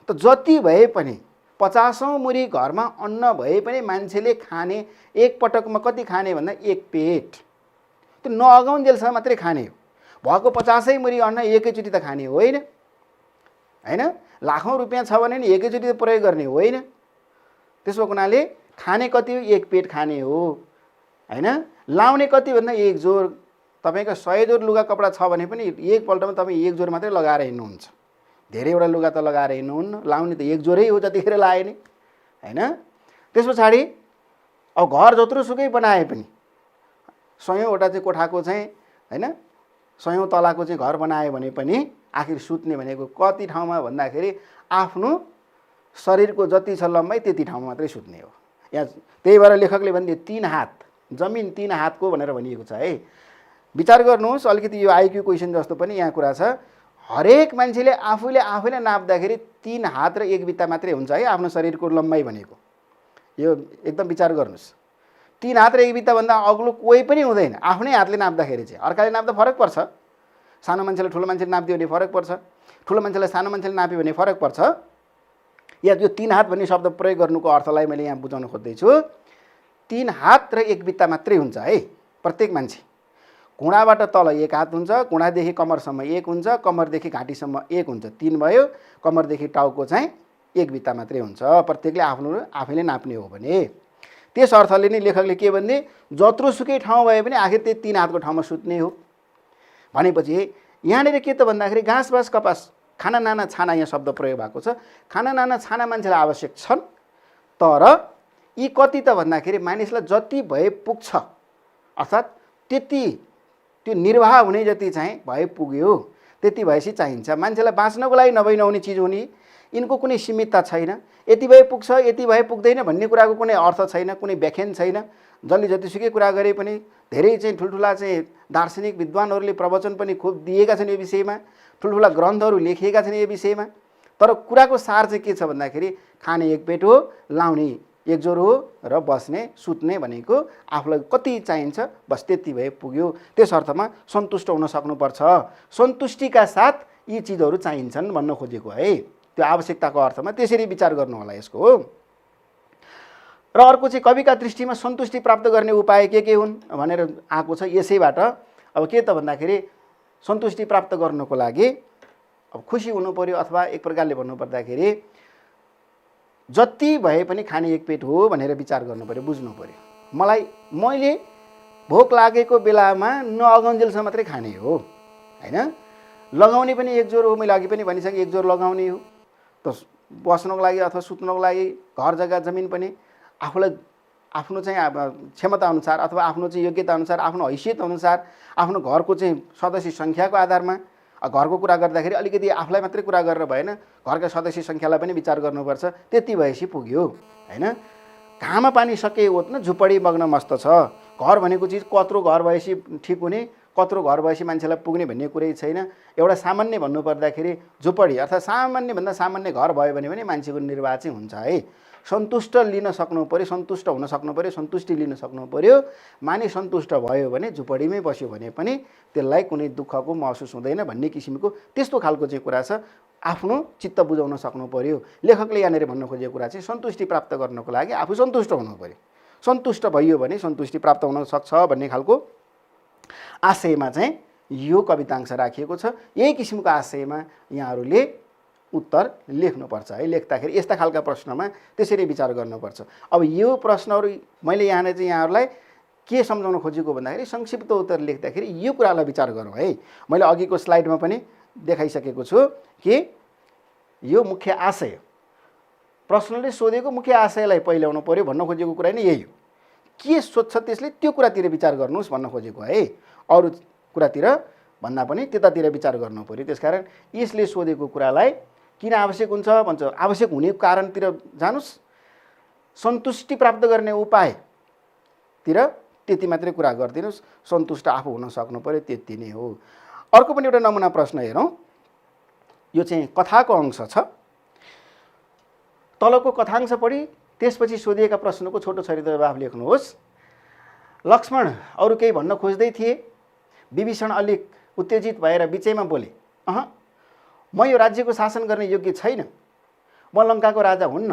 त। जति भए पनि 50औं मुरी घरमा अन्न भए पनि मान्छेले खाने एक पटकमा कति खाने भन्दा एक पेट, त्यो नअगाउन्जेलसम्म मात्रै खाने हो। भएको 50औं मुरी अन्न एकैचोटि त खाने होइन हैन। लाखौँ रुपियाँ छ भने नि एकैचोटि त प्रयोग गर्ने होइन। त्यसो भएको हुनाले खाने कति हो? एक पेट खाने हो हैन। लाउने कति भन्दा एक जोर। तपाईँको 100 जोर लुगा कपडा छ भने पनि एकपल्टमा तपाईँ एक जोर मात्रै लगाएर हिँड्नुहुन्छ, धेरैवटा लुगा त लगाएर हिँड्नुहुन्न। लाउने त एक जोरै हो जतिखेर लाए नि हैन। त्यस पछाडि अब घर जत्रोसुकै बनाए पनि 100औँवटा चाहिँ कोठाको चाहिँ हैन, 100औँ तलाको चाहिँ घर बनायो भने पनि आखिर सुत्ने भनेको कति ठाउँमा भन्दाखेरि आफ्नो शरीरको जति छ लम्बाइ त्यति ठाउँमा मात्रै सुत्ने हो। यहाँ त्यही भएर लेखकले भनिदियो 3 हात जमिन 3 हातको भनेर भनिएको छ है। विचार गर्नुहोस्, अलिकति यो आइक्यू क्वेसन जस्तो पनि यहाँ कुरा छ। हरेक मान्छेले आफूले नाप्दाखेरि 3 हात र 1 बित्ता मात्रै हुन्छ है आफ्नो शरीरको लम्बाइ भनेको। यो एकदम विचार गर्नुहोस्। 3 हात र 1 बित्ता भन्दा अग्लो कोही पनि हुँदैन आफ्नै हातले नाप्दाखेरि चाहिँ। अर्काले नाप्दा फरक पर्छ, सानो मान्छेले ठुलो मान्छेले नाप्दियो भने फरक पर्छ, ठुलो मान्छेलाई सानो मान्छेले नाप्यो भने फरक पर्छ। या यो 3 हात भन्ने शब्द प्रयोग गर्नुको अर्थलाई मैले यहाँ बुझाउन खोज्दैछु। 3 हात र 1 बित्ता मात्रै हुन्छ है प्रत्येक मान्छे। घुँडाबाट तल 1 हात हुन्छ, घुँडादेखि कमरसम्म 1 हुन्छ, कमरदेखि घाँटीसम्म 1 हुन्छ, 3 भयो। कमरदेखि टाउको चाहिँ 1 बित्ता मात्रै हुन्छ प्रत्येकले आफैले नाप्ने हो भने। त्यस अर्थले नै लेखकले के भन्ने, जत्रोसुकै ठाउँ भए पनि आखिर त्यो 3 हातको ठाउँमा सुत्ने हो भनेपछि यहाँनिर के त भन्दाखेरि घाँसबास कपास खाना नाना छाना यहाँ शब्द प्रयोग भएको छ। खाना नाना छाना मान्छेलाई आवश्यक छन्, तर यी कति त भन्दाखेरि मानिसलाई जति भए पुग्छ, अर्थात् त्यति त्यो निर्वाह हुने जति चाहिँ भए पुग्यो त्यति भएपछि चाहिन्छ। मान्छेलाई बाँच्नको लागि नभई नहुने चिज हुने, यिनको कुनै सीमितता छैन। यति भए पुग्छ यति भए पुग्दैन भन्ने कुराको कुनै अर्थ छैन, कुनै व्याख्यान छैन। जसले जतिसुकै कुरा गरे पनि धेरै चाहिँ ठुल्ठुला चाहिँ दार्शनिक विद्वानहरूले प्रवचन पनि खुब दिएका छन् यो विषयमा, ठुल्ठुला ग्रन्थहरू लेखिएका छन् यो विषयमा। तर कुराको सार चाहिँ के छ भन्दाखेरि खाने एक पेट हो, लाउने एक जोर हो र बस्ने सुत्ने भनेको आफूलाई कति चाहिन्छ बस त्यति भए पुग्यो। त्यस अर्थमा सन्तुष्ट हुन सक्नुपर्छ। सन्तुष्टिका साथ यी चिजहरू चाहिन्छन् भन्न खोजेको है। त्यो आवश्यकताको अर्थमा त्यसरी विचार गर्नु होला यसको हो। र अर्को चाहिँ कविका दृष्टिमा सन्तुष्टि प्राप्त गर्ने उपाय के हुन् भनेर आएको छ। यसैबाट अब के त भन्दाखेरि सन्तुष्टि प्राप्त गर्नको लागि अब खुसी हुनु पर्यो, अथवा एक प्रकारले भन्नुपर्दाखेरि जति भए पनि खाने एक पेट हो भनेर विचार गर्नु पर्यो, बुझ्नु पर्यो। मैले भोक लागेको बेलामा नअगाउन्जेलसम्म मात्रै खाने हो हैन। लगाउने पनि एक जोर हो, मैले अघि पनि भनिसकेँ, एक जोर लगाउने हो। त बस्नको लागि अथवा सुत्नको लागि घर जग्गा जमिन पनि आफूलाई आफ्नो चाहिँ क्षमता अनुसार अथवा आफ्नो चाहिँ योग्यता अनुसार, आफ्नो हैसियत अनुसार, आफ्नो घरको चाहिँ सदस्य सङ्ख्याको आधारमा घरको कुरा गर्दाखेरि अलिकति आफूलाई मात्रै कुरा गरेर भएन, घरका सदस्य सङ्ख्यालाई पनि विचार गर्नुपर्छ। त्यति भएपछि पुग्यो हैन। घाम पानी सके ओत्न झुपडी बग्न मस्त छ। घर भनेको चिज कत्रो घर भएपछि ठिक हुने, कत्रो घर भएपछि मान्छेलाई पुग्ने भन्ने कुरै छैन। एउटा सामान्य भन्नुपर्दाखेरि झुपडी अर्थात् सामान्यभन्दा सामान्य घर भयो भने पनि मान्छेको निर्वाह चाहिँ हुन्छ है। सन्तुष्ट लिन सक्नु पर्यो, सन्तुष्ट हुन सक्नु पर्यो, सन्तुष्टि लिन सक्नु पर्यो। मानिस सन्तुष्ट भयो भने झुपडीमै बस्यो भने पनि त्यसलाई कुनै दुःखको महसुस हुँदैन भन्ने किसिमको त्यस्तो खालको चाहिँ कुरा छ। आफ्नो चित्त बुझाउन सक्नु पर्यो। लेखकले यहाँनिर भन्न खोजेको कुरा चाहिँ सन्तुष्टि प्राप्त गर्नको लागि आफू सन्तुष्ट हुनु पर्यो। सन्तुष्ट भइयो भने सन्तुष्टि प्राप्त हुन सक्छ भन्ने खालको आशयमा चाहिँ यो कवितांश राखिएको छ। यही किसिमको आशयमा यहाँहरूले उत्तर लेख्नुपर्छ है। लेख्दाखेरि यस्ता खालका प्रश्नमा त्यसरी विचार गर्नुपर्छ। अब यो प्रश्नहरू मैले यहाँले चाहिँ यहाँहरूलाई के सम्झाउन खोजेको भन्दाखेरि संक्षिप्त उत्तर लेख्दाखेरि यो कुरालाई विचार गरौँ है। मैले अघिको स्लाइडमा पनि देखाइसकेको छु कि यो मुख्य आशय, प्रश्नले सोधेको मुख्य आशयलाई पहिल्याउनु पर्यो भन्न खोजेको कुरा नै यही हो। के सोध्छ त्यसले त्यो कुरातिर विचार गर्नुहोस् भन्न खोजेको है। अरू कुरातिर भन्दा पनि त्यतातिर विचार गर्नु पर्यो। त्यसकारण यसले सोधेको कुरालाई किन आवश्यक हुन्छ भन्छ, आवश्यक हुने कारणतिर जानुस्, सन्तुष्टि प्राप्त गर्ने उपायतिर त्यति मात्रै कुरा गरिदिनुस्, सन्तुष्ट आफू हुन सक्नु पर्यो, त्यति नै हो। अर्को पनि एउटा नमुना प्रश्न हेरौँ। यो चाहिँ कथाको अंश छ। तलको कथांश पढी त्यसपछि सोधिएका प्रश्नको छोटो छरितो जवाफ लेख्नुहोस्। लक्ष्मण अरू केही भन्न खोज्दै थिए। विभीषण अलिक उत्तेजित भएर बिचैमा बोले, म यो राज्यको शासन गर्ने योग्य छैन। म लङ्काको राजा हुन्न।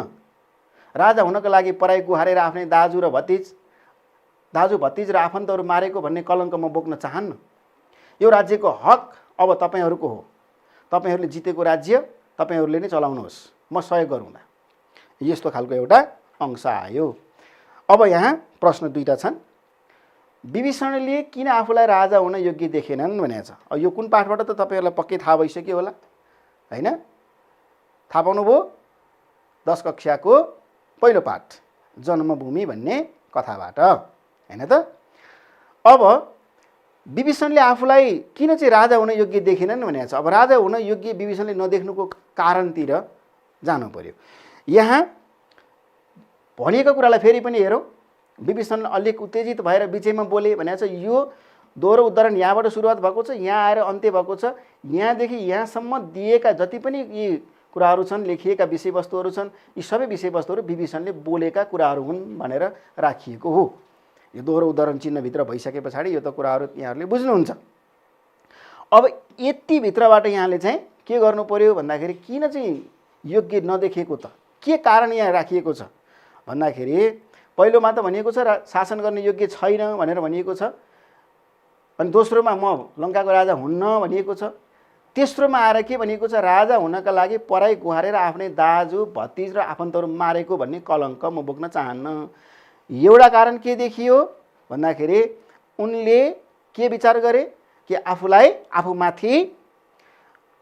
राजा हुनको लागि पराई गुहारेर आफ्नै दाजु भतिज र आफन्तहरू मारेको भन्ने कलङ्क म बोक्न चाहन्न। यो राज्यको हक अब तपाईँहरूको हो। तपाईँहरूले जितेको राज्य तपाईँहरूले नै चलाउनुहोस्, म सहयोग गरौँला। यस्तो खालको एउटा अंश आयो। अब यहाँ प्रश्न दुईटा छन्। विभीषणले किन आफूलाई राजा हुन योग्य देखेनन् भनेको छ। अब यो कुन पाठबाट त तपाईँहरूलाई पक्कै थाहा भइसक्यो होला हैन। थाहा पाउनुभयो? 10 कक्षाको पहिलो पाठ जन्मभूमि भन्ने कथाबाट हैन त। अब विभीषणले आफूलाई किन चाहिँ राजा हुन योग्य देखेनन् भनेको छ। अब राजा हुन योग्य विभीषणले नदेख्नुको कारणतिर जानु पर्यो। यहाँ भनिएको कुरालाई फेरि पनि हेरौँ। विभीषण अलिक उत्तेजित भएर बिचैमा बोले भनेको छ। यो दोहोरो उदाहरण यहाँबाट सुरुवात भएको छ, यहाँ आएर अन्त्य भएको छ। यहाँदेखि यहाँसम्म दिएका जति पनि यी कुराहरू छन्, लेखिएका विषयवस्तुहरू छन्, यी सबै विषयवस्तुहरू विभीषणले बोलेका कुराहरू हुन् भनेर राखिएको हो। यो दोहोरो उदाहरण चिन्हभित्र भइसके पछाडि यो त कुराहरू यहाँहरूले बुझ्नुहुन्छ। अब यति भित्रबाट यहाँले चाहिँ के गर्नु पर्यो भन्दाखेरि किन चाहिँ योग्य नदेखेको त, के कारण यहाँ राखिएको छ भन्दाखेरि पहिलोमा त भनिएको छ शासन गर्ने योग्य छैन भनेर भनिएको छ। अनि दोस्रोमा म लङ्काको राजा हुन्न भनिएको छ। तेस्रोमा आएर के भनिएको छ, राजा हुनका लागि पराई गुहारेर आफ्नै दाजु भतिज र आफन्तहरू मारेको भन्ने कलङ्क म बोक्न चाहन्न। एउटा कारण के देखियो भन्दाखेरि उनले के विचार गरे कि आफूमाथि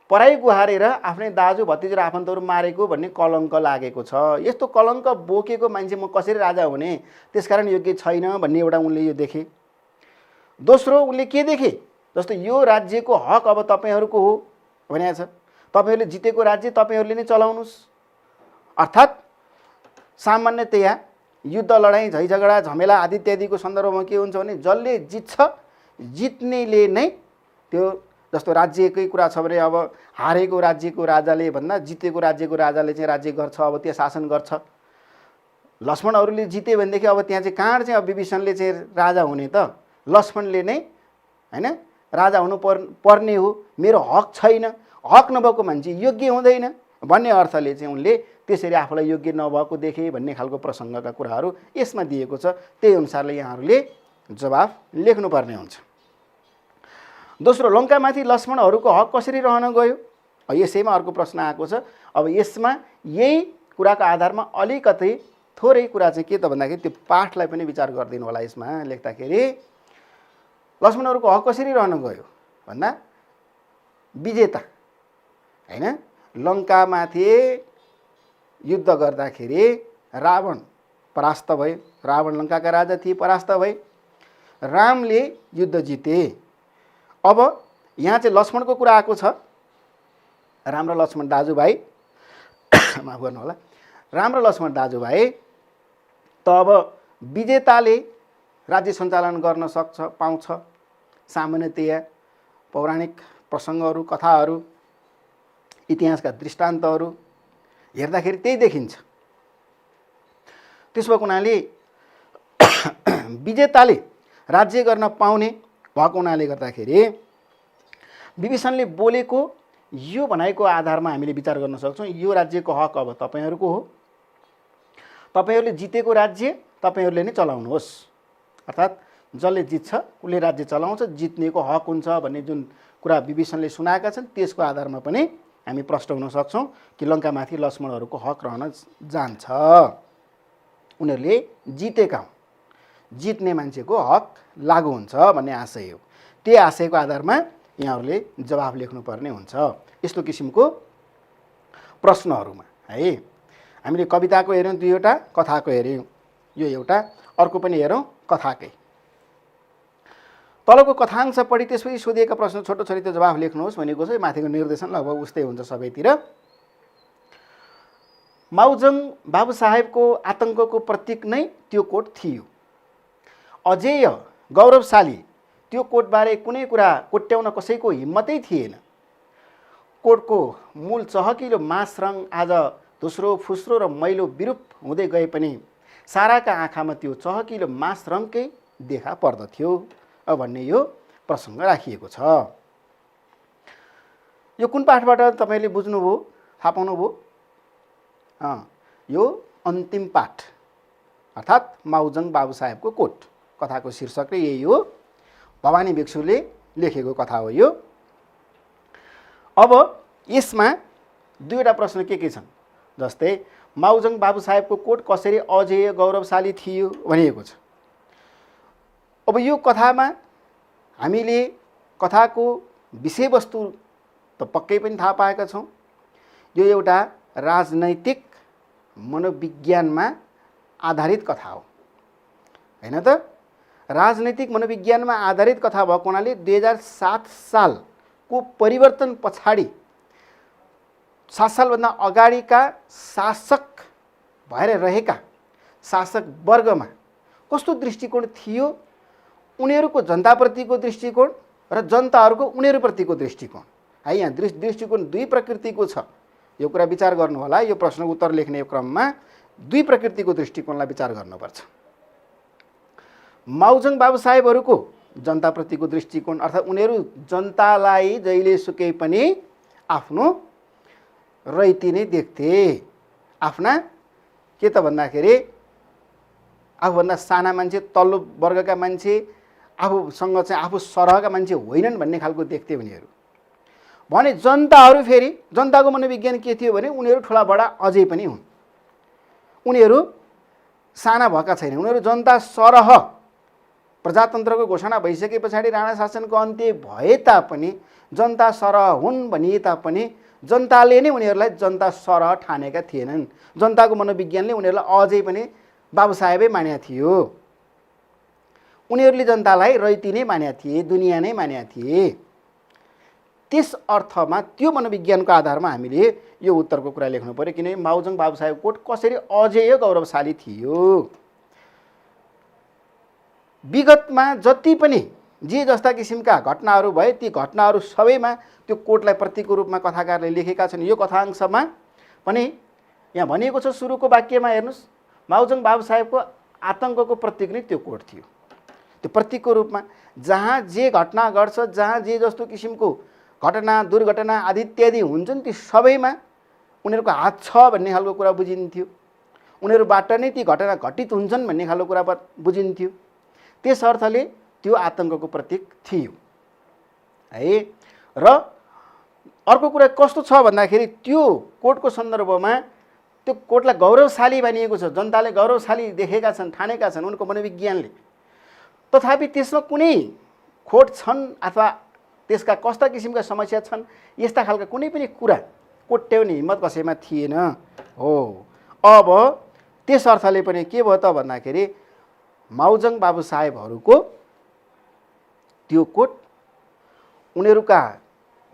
पराई गुहारेर आफ्नै दाजु भतिज र आफन्तहरू मारेको भन्ने कलङ्क लागेको छ। यस्तो कलङ्क बोकेको मान्छे म कसरी राजा हुने, त्यसकारण योग्य छैन भन्ने एउटा उनले यो देखे। दोस्रो उनले के देखे, जस्तो यो राज्यको हक अब तपाईँहरूको हो भनेको छ। तपाईँहरूले जितेको राज्य तपाईँहरूले नै चलाउनुहोस्। अर्थात् सामान्यतया युद्ध लडाइँ झैझगडा झमेला आदि इत्यादिको सन्दर्भमा के हुन्छ भने जसले जित्छ जित्नेले नै त्यो, जस्तो राज्यकै कुरा छ भने अब हारेको राज्यको राजाले भन्दा जितेको राज्यको राजाले चाहिँ राज्य गर्छ, अब त्यहाँ शासन गर्छ। लक्ष्मणहरूले जिते भनेदेखि अब त्यहाँ चाहिँ कहाँ चाहिँ अब विभीषणले चाहिँ राजा हुने त, लक्ष्मणले नै हैन राजा हुनु पर्ने हो। मेरो हक छैन, हक नभएको मान्छे योग्य हुँदैन भन्ने अर्थले चाहिँ उनले त्यसरी आफूलाई योग्य नभएको देखे भन्ने खालको प्रसङ्गका कुराहरू यसमा दिएको छ। त्यही अनुसारले यहाँहरूले जवाफ लेख्नुपर्ने हुन्छ। दोस्रो, लङ्कामाथि लक्ष्मणहरूको हक कसरी रहन गयो? यसैमा अर्को प्रश्न आएको छ। अब यसमा यही कुराको आधारमा अलिकति थोरै कुरा चाहिँ के त भन्दाखेरि त्यो पाठलाई पनि विचार गरिदिनु होला। यसमा लेख्दाखेरि लक्ष्मणहरूको हक कसरी रहन गयो भन्दा विजेता हैन, लङ्कामाथि युद्ध गर्दाखेरि रावण परास्त भए, रावण लङ्काका राजा थिए, परास्त भए, रामले युद्ध जिते। अब यहाँ चाहिँ लक्ष्मणको कुरा आएको छ। राम र लक्ष्मण दाजुभाइ, माफ गर्नु होला, राम र लक्ष्मण दाजुभाइ। त अब विजेताले राज्य सञ्चालन गर्न सक्छ, पाउँछ। सामान्यतया पौराणिक प्रसङ्गहरू, कथाहरू, इतिहासका दृष्टान्तहरू हेर्दाखेरि त्यही देखिन्छ। त्यसो भएको हुनाले विजेताले राज्य गर्न पाउने भएको हुनाले गर्दाखेरि विभीषणले बोलेको यो भनाइको आधारमा हामीले विचार गर्न सक्छौँ, यो राज्यको हक अब तपाईँहरूको हो, तपाईँहरूले जितेको राज्य तपाईँहरूले नै चलाउनुहोस्। अर्थात् जसले जित्छ उसले राज्य चलाउँछ, जित्नेको हक हुन्छ भन्ने जुन कुरा विभीषणले सुनाएका छन् त्यसको आधारमा पनि हामी प्रष्ट हुन सक्छौँ कि लङ्कामाथि लक्ष्मणहरूको हक रहन जान्छ। उनीहरूले जितेका हुन्, जित्ने मान्छेको हक लागु हुन्छ भन्ने आशय हो। त्यही आशयको आधारमा यहाँहरूले जवाफ लेख्नुपर्ने हुन्छ यस्तो किसिमको प्रश्नहरूमा है। हामीले कविताको हेऱ्यौँ, दुईवटा कथाको हेऱ्यौँ, यो एउटा, अर्को पनि हेरौँ कथाकै। तलको कथांश पढी त्यसपछि सोधिएका प्रश्न छोटो छोटो जवाफ लेख्नुहोस् भनेको छ। माथिको निर्देशन लगभग उस्तै हुन्छ सबैतिर। माउजङ बाबु साहेबको आतङ्कको प्रतीक नै त्यो कोट थियो। अजेय गौरवशाली त्यो कोटबारे कुनै कुरा कोट्याउन कसैको हिम्मतै थिएन। कोटको मूल चहकिलो मास रङ आज धुस्रो फुस्रो र मैलो विरूप हुँदै गए पनि साराका आँखामा त्यो चहकिलो मास रङकै देखा पर्दथ्यो भन्ने यो प्रसङ्ग राखिएको छ। यो कुन पाठबाट तपाईँले बुझ्नुभयो, थाहा पाउनुभयो? यो अन्तिम पाठ अर्थात् माउजङ बाबु साहेबको कोट कथाको शीर्षक यही हो। भवानी भिक्षुले लेखेको कथा हो यो। अब यसमा दुईवटा प्रश्न के छन्, जस्तै माउजङ बाबु साहेबको कोट कसरी अजेय गौरवशाली थियो भनिएको छ। अब यो कथामा हामीले कथाको विषयवस्तु त पक्कै पनि थाहा पाएका छौँ। यो एउटा राजनैतिक मनोविज्ञानमा आधारित कथा हो हैन त। राजनैतिक मनोविज्ञानमा आधारित कथा भएको हुनाले 2007 सालको परिवर्तन पछाडि 7 सालभन्दा अगाडिका शासक भएर रहेका शासक वर्गमा कस्तो दृष्टिकोण थियो, उनीहरूको जनताप्रतिको दृष्टिकोण र जनताहरूको उनीहरूप्रतिको दृष्टिकोण है। यहाँ दृष्टिकोण दुई प्रकृतिको छ। यो कुरा विचार गर्नु होला। यो प्रश्नको उत्तर लेख्ने क्रममा दुई प्रकृतिको दृष्टिकोणलाई विचार गर्नुपर्छ। माउजङ बाबु साहेबहरूको जनताप्रतिको दृष्टिकोण अर्थात् उनीहरू जनतालाई जहिलेसुकै पनि आफ्नो रैती नै देख्थे। आफ्ना के त भन्दाखेरि आफूभन्दा साना मान्छे, तल्लो वर्गका मान्छे, आफूसँग चाहिँ आफू सरहका मान्छे होइनन् भन्ने खालको देख्थे उनीहरू। भने जनताहरू फेरि जनताको मनोविज्ञान के थियो भने उनीहरू ठुला बडा अझै पनि हुन्। उनीहरू साना भएका छैनन्। उनीहरू जनता सरह प्रजातन्त्रको घोषणा भइसके पछाडि राणा शासनको अन्त्य भए तापनि जनता सरह हुन् भनिए तापनि जनताले नै उनीहरूलाई जनता सरह ठानेका थिएनन्। जनताको मनोविज्ञानले उनीहरूलाई अझै पनि बाबु साहेबै मान्या थियो। उनीहरूले जनतालाई रैती नै मान्या थिए, दुनियाँ नै मान्या थिए। त्यस अर्थमा त्यो मनोविज्ञानको आधारमा हामीले यो उत्तरको कुरा लेख्नु पर्यो। किनभने माउजङ बाबु साहेब कोट कसरी अजेय गौरवशाली थियो। विगतमा जति पनि जे जस्ता किसिमका घटनाहरू भए ती घटनाहरू सबैमा त्यो कोटलाई प्रतीकको रूपमा कथाकारले लेखेका छन्। यो कथांशमा पनि यहाँ भनिएको छ, सुरुको वाक्यमा हेर्नुहोस्, माउजङ बाबु साहेबको आतङ्कको प्रतीक नै त्यो कोट थियो। त्यो प्रतीकको रूपमा जहाँ जे घटना घट्छ, जहाँ जे जस्तो किसिमको घटना दुर्घटना आदि इत्यादि हुन्छन् ती सबैमा उनीहरूको हात छ भन्ने खालको कुरा बुझिन्थ्यो, उनीहरूबाट नै ती घटना घटित हुन्छन् भन्ने खालको कुरा बुझिन्थ्यो। त्यस अर्थले त्यो आतङ्कको प्रतीक थियो है। र अर्को कुरा कस्तो छ भन्दाखेरि त्यो कोटको सन्दर्भमा त्यो कोटलाई गौरवशाली मानिएको छ, जनताले गौरवशाली देखेका छन्, ठानेका छन् उनको मनोविज्ञानले। तथापि त्यसमा कुनै खोट छन् अथवा त्यसका कस्ता किसिमका समस्या छन् यस्ता खालका कुनै पनि कुरा कोट्याउने हिम्मत कसैमा थिएन हो। अब त्यस अर्थले पनि के भयो त भन्दाखेरि माउजङ बाबु साहेबहरूको त्यो कोट उनीहरूका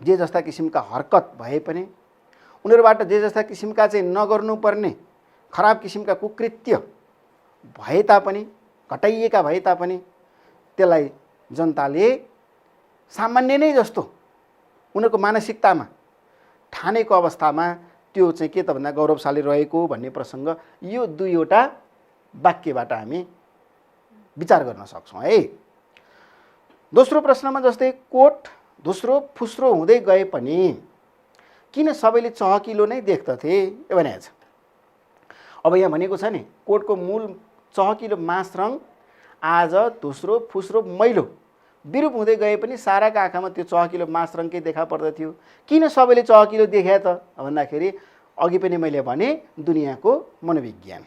जे जस्ता किसिमका हरकत भए पनि, उनीहरूबाट जे जस्ता किसिमका चाहिँ नगर्नुपर्ने खराब किसिमका कुकृत्य भए तापनि, घटाइएका भए तापनि त्यसलाई जनताले सामान्य नै जस्तो उनीहरूको मानसिकतामा ठानेको अवस्थामा त्यो चाहिँ के त भन्दा गौरवशाली रहेको भन्ने प्रसङ्ग यो दुईवटा वाक्यबाट हामी विचार गर्न सक्छौँ है। दोस्रो प्रश्नमा जस्तै कोट दोस्रो फुस्रो हुँदै गए पनि किन सबैले चहकिलो नै देख्दथे भनेको छ। अब यहाँ भनेको छ नि कोटको मूल चहकिलो मासरङ आज दोस्रो फुस्रो मैलो विरूप हुँदै गए पनि साराका आँखामा त्यो चहकिलो मासरङकै देखा पर्दथ्यो। किन सबैले चहकिलो देखे त भन्दाखेरि अघि पनि मैले भने दुनियाँको मनोविज्ञान,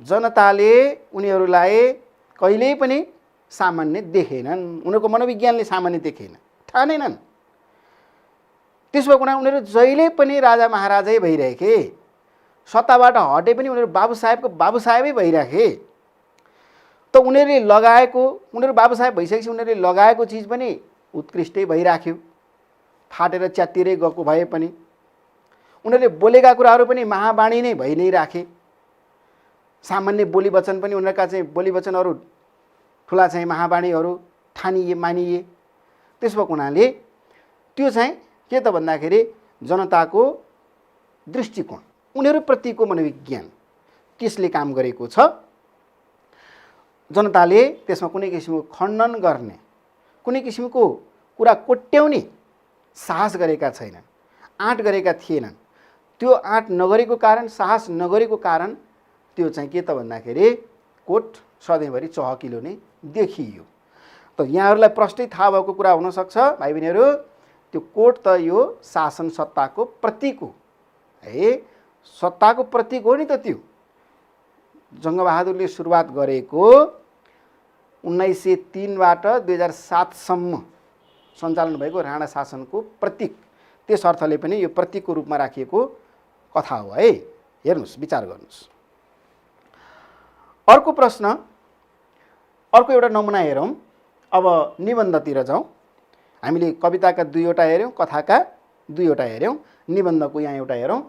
जनताले उनीहरूलाई कहिल्यै पनि सामान्य देखेनन्, उनीहरूको मनोविज्ञानले सामान्य देखेन, ठानेनन्। त्यसो भएकोमा उनीहरू जहिले पनि राजा महाराजै भइरहेके, सत्ताबाट हटे पनि उनीहरू बाबुसाहेबको बाबुसाहेबै भइराखे। त उनीहरूले लगाएको, उनीहरू बाबुसाहेब भइसकेपछि उनीहरूले लगाएको चिज पनि उत्कृष्टै भइराख्यो, फाटेर च्यातिरै गएको भए पनि उनीहरूले बोलेका कुराहरू पनि महावाणी नै भइ नै राखे। सामान्य बोली वचन पनि उनीहरूका चाहिँ बोली वचनहरू ठुला चाहिँ महावाणीहरू ठानिए मानिए। त्यस भएको हुनाले त्यो चाहिँ के त भन्दाखेरि जनताको दृष्टिकोण, उनीहरूप्रतिको मनोविज्ञान त्यसले काम गरेको छ। जनताले त्यसमा कुनै किसिमको खण्डन गर्ने, कुनै किसिमको कुरा कोट्याउने साहस गरेका छैनन्, आँट गरेका थिएनन्। त्यो आँट नगरेको कारण, साहस नगरेको कारण त्यो चाहिँ के त भन्दाखेरि कोट सधैँभरि चहकिलो नै देखियो। त यहाँहरूलाई प्रष्टै थाहा भएको कुरा हुनसक्छ भाइ बहिनीहरू, त्यो कोट त यो शासन सत्ताको प्रतीक हो है, सत्ताको प्रतीक हो नि त। त्यो जङ्गबहादुरले सुरुवात गरेको 1903बाट 2007सम्म सञ्चालन भएको राणा शासनको प्रतीक, त्यस अर्थले पनि यो प्रतीकको रूपमा राखिएको कथा हो है। हेर्नुहोस्, विचार गर्नुहोस्। अर्को प्रश्न, अर्को एउटा नमुना हेरौँ। अब निबन्धतिर जाउँ। हामीले कविताका दुईवटा हेऱ्यौँ, कथाका दुईवटा हेऱ्यौँ, निबन्धको यहाँ एउटा हेरौँ।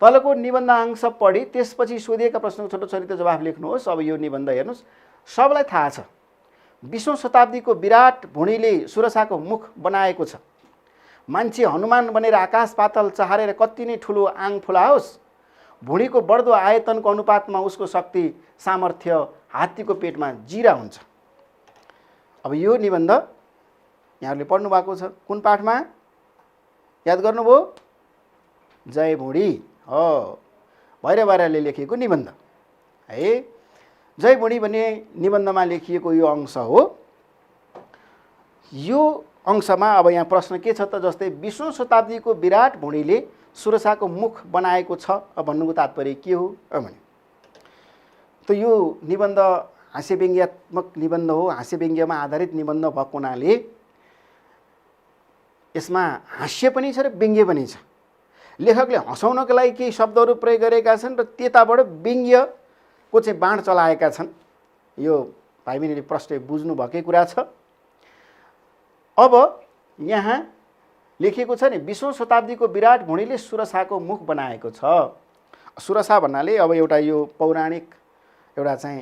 तलको निबन्ध अंश पढी त्यसपछि सोधिएका प्रश्नको छोटो चरित्र जवाफ लेख्नुहोस्। अब यो निबन्ध हेर्नुहोस्। सबलाई थाहा छ 20औं शताब्दीको विराट भुँडीले सुरसाको मुख बनाएको छ। मान्छे हनुमान बनेर आकाश पातल चहारेर कति नै ठुलो आङ फुलाओस्, भुँडीको बढ्दो आयतनको अनुपातमा उसको शक्ति सामर्थ्य हात्तीको पेटमा जिरा हुन्छ। अब यो निबन्ध यहाँहरूले पढ्नु भएको छ, कुन पाठमा याद गर्नुभयो? जय भुँडी हो, भैरवाराले लेखेको निबन्ध है। जय भुँडी भन्ने निबन्धमा लेखिएको यो अंश हो। यो अंशमा अब यहाँ प्रश्न के छ त, जस्तै 20औं शताब्दीको विराट भुँडीले सुरसाको मुख बनाएको छ भन्नुको तात्पर्य के हो भने, त यो निबन्ध हास्यव्यङ्ग्यात्मक निबन्ध हो, हास्यव्यङ्ग्यमा आधारित निबन्ध भएको हुनाले यसमा हास्य पनि छ र व्यङ्ग्य पनि छ। लेखकले हँसाउनका लागि केही शब्दहरू प्रयोग गरेका छन् र त्यताबाट व्यङ्ग्यको चाहिँ बाण चलाएका छन्। यो भाइ बहिनीले प्रष्टै बुझ्नु भएकै कुरा छ। अब यहाँ लेखिएको छ नि 20औं शताब्दीको विराट भुँडीले सुरसाको मुख बनाएको छ। सुरसा भन्नाले अब एउटा यो पौराणिक एउटा चाहिँ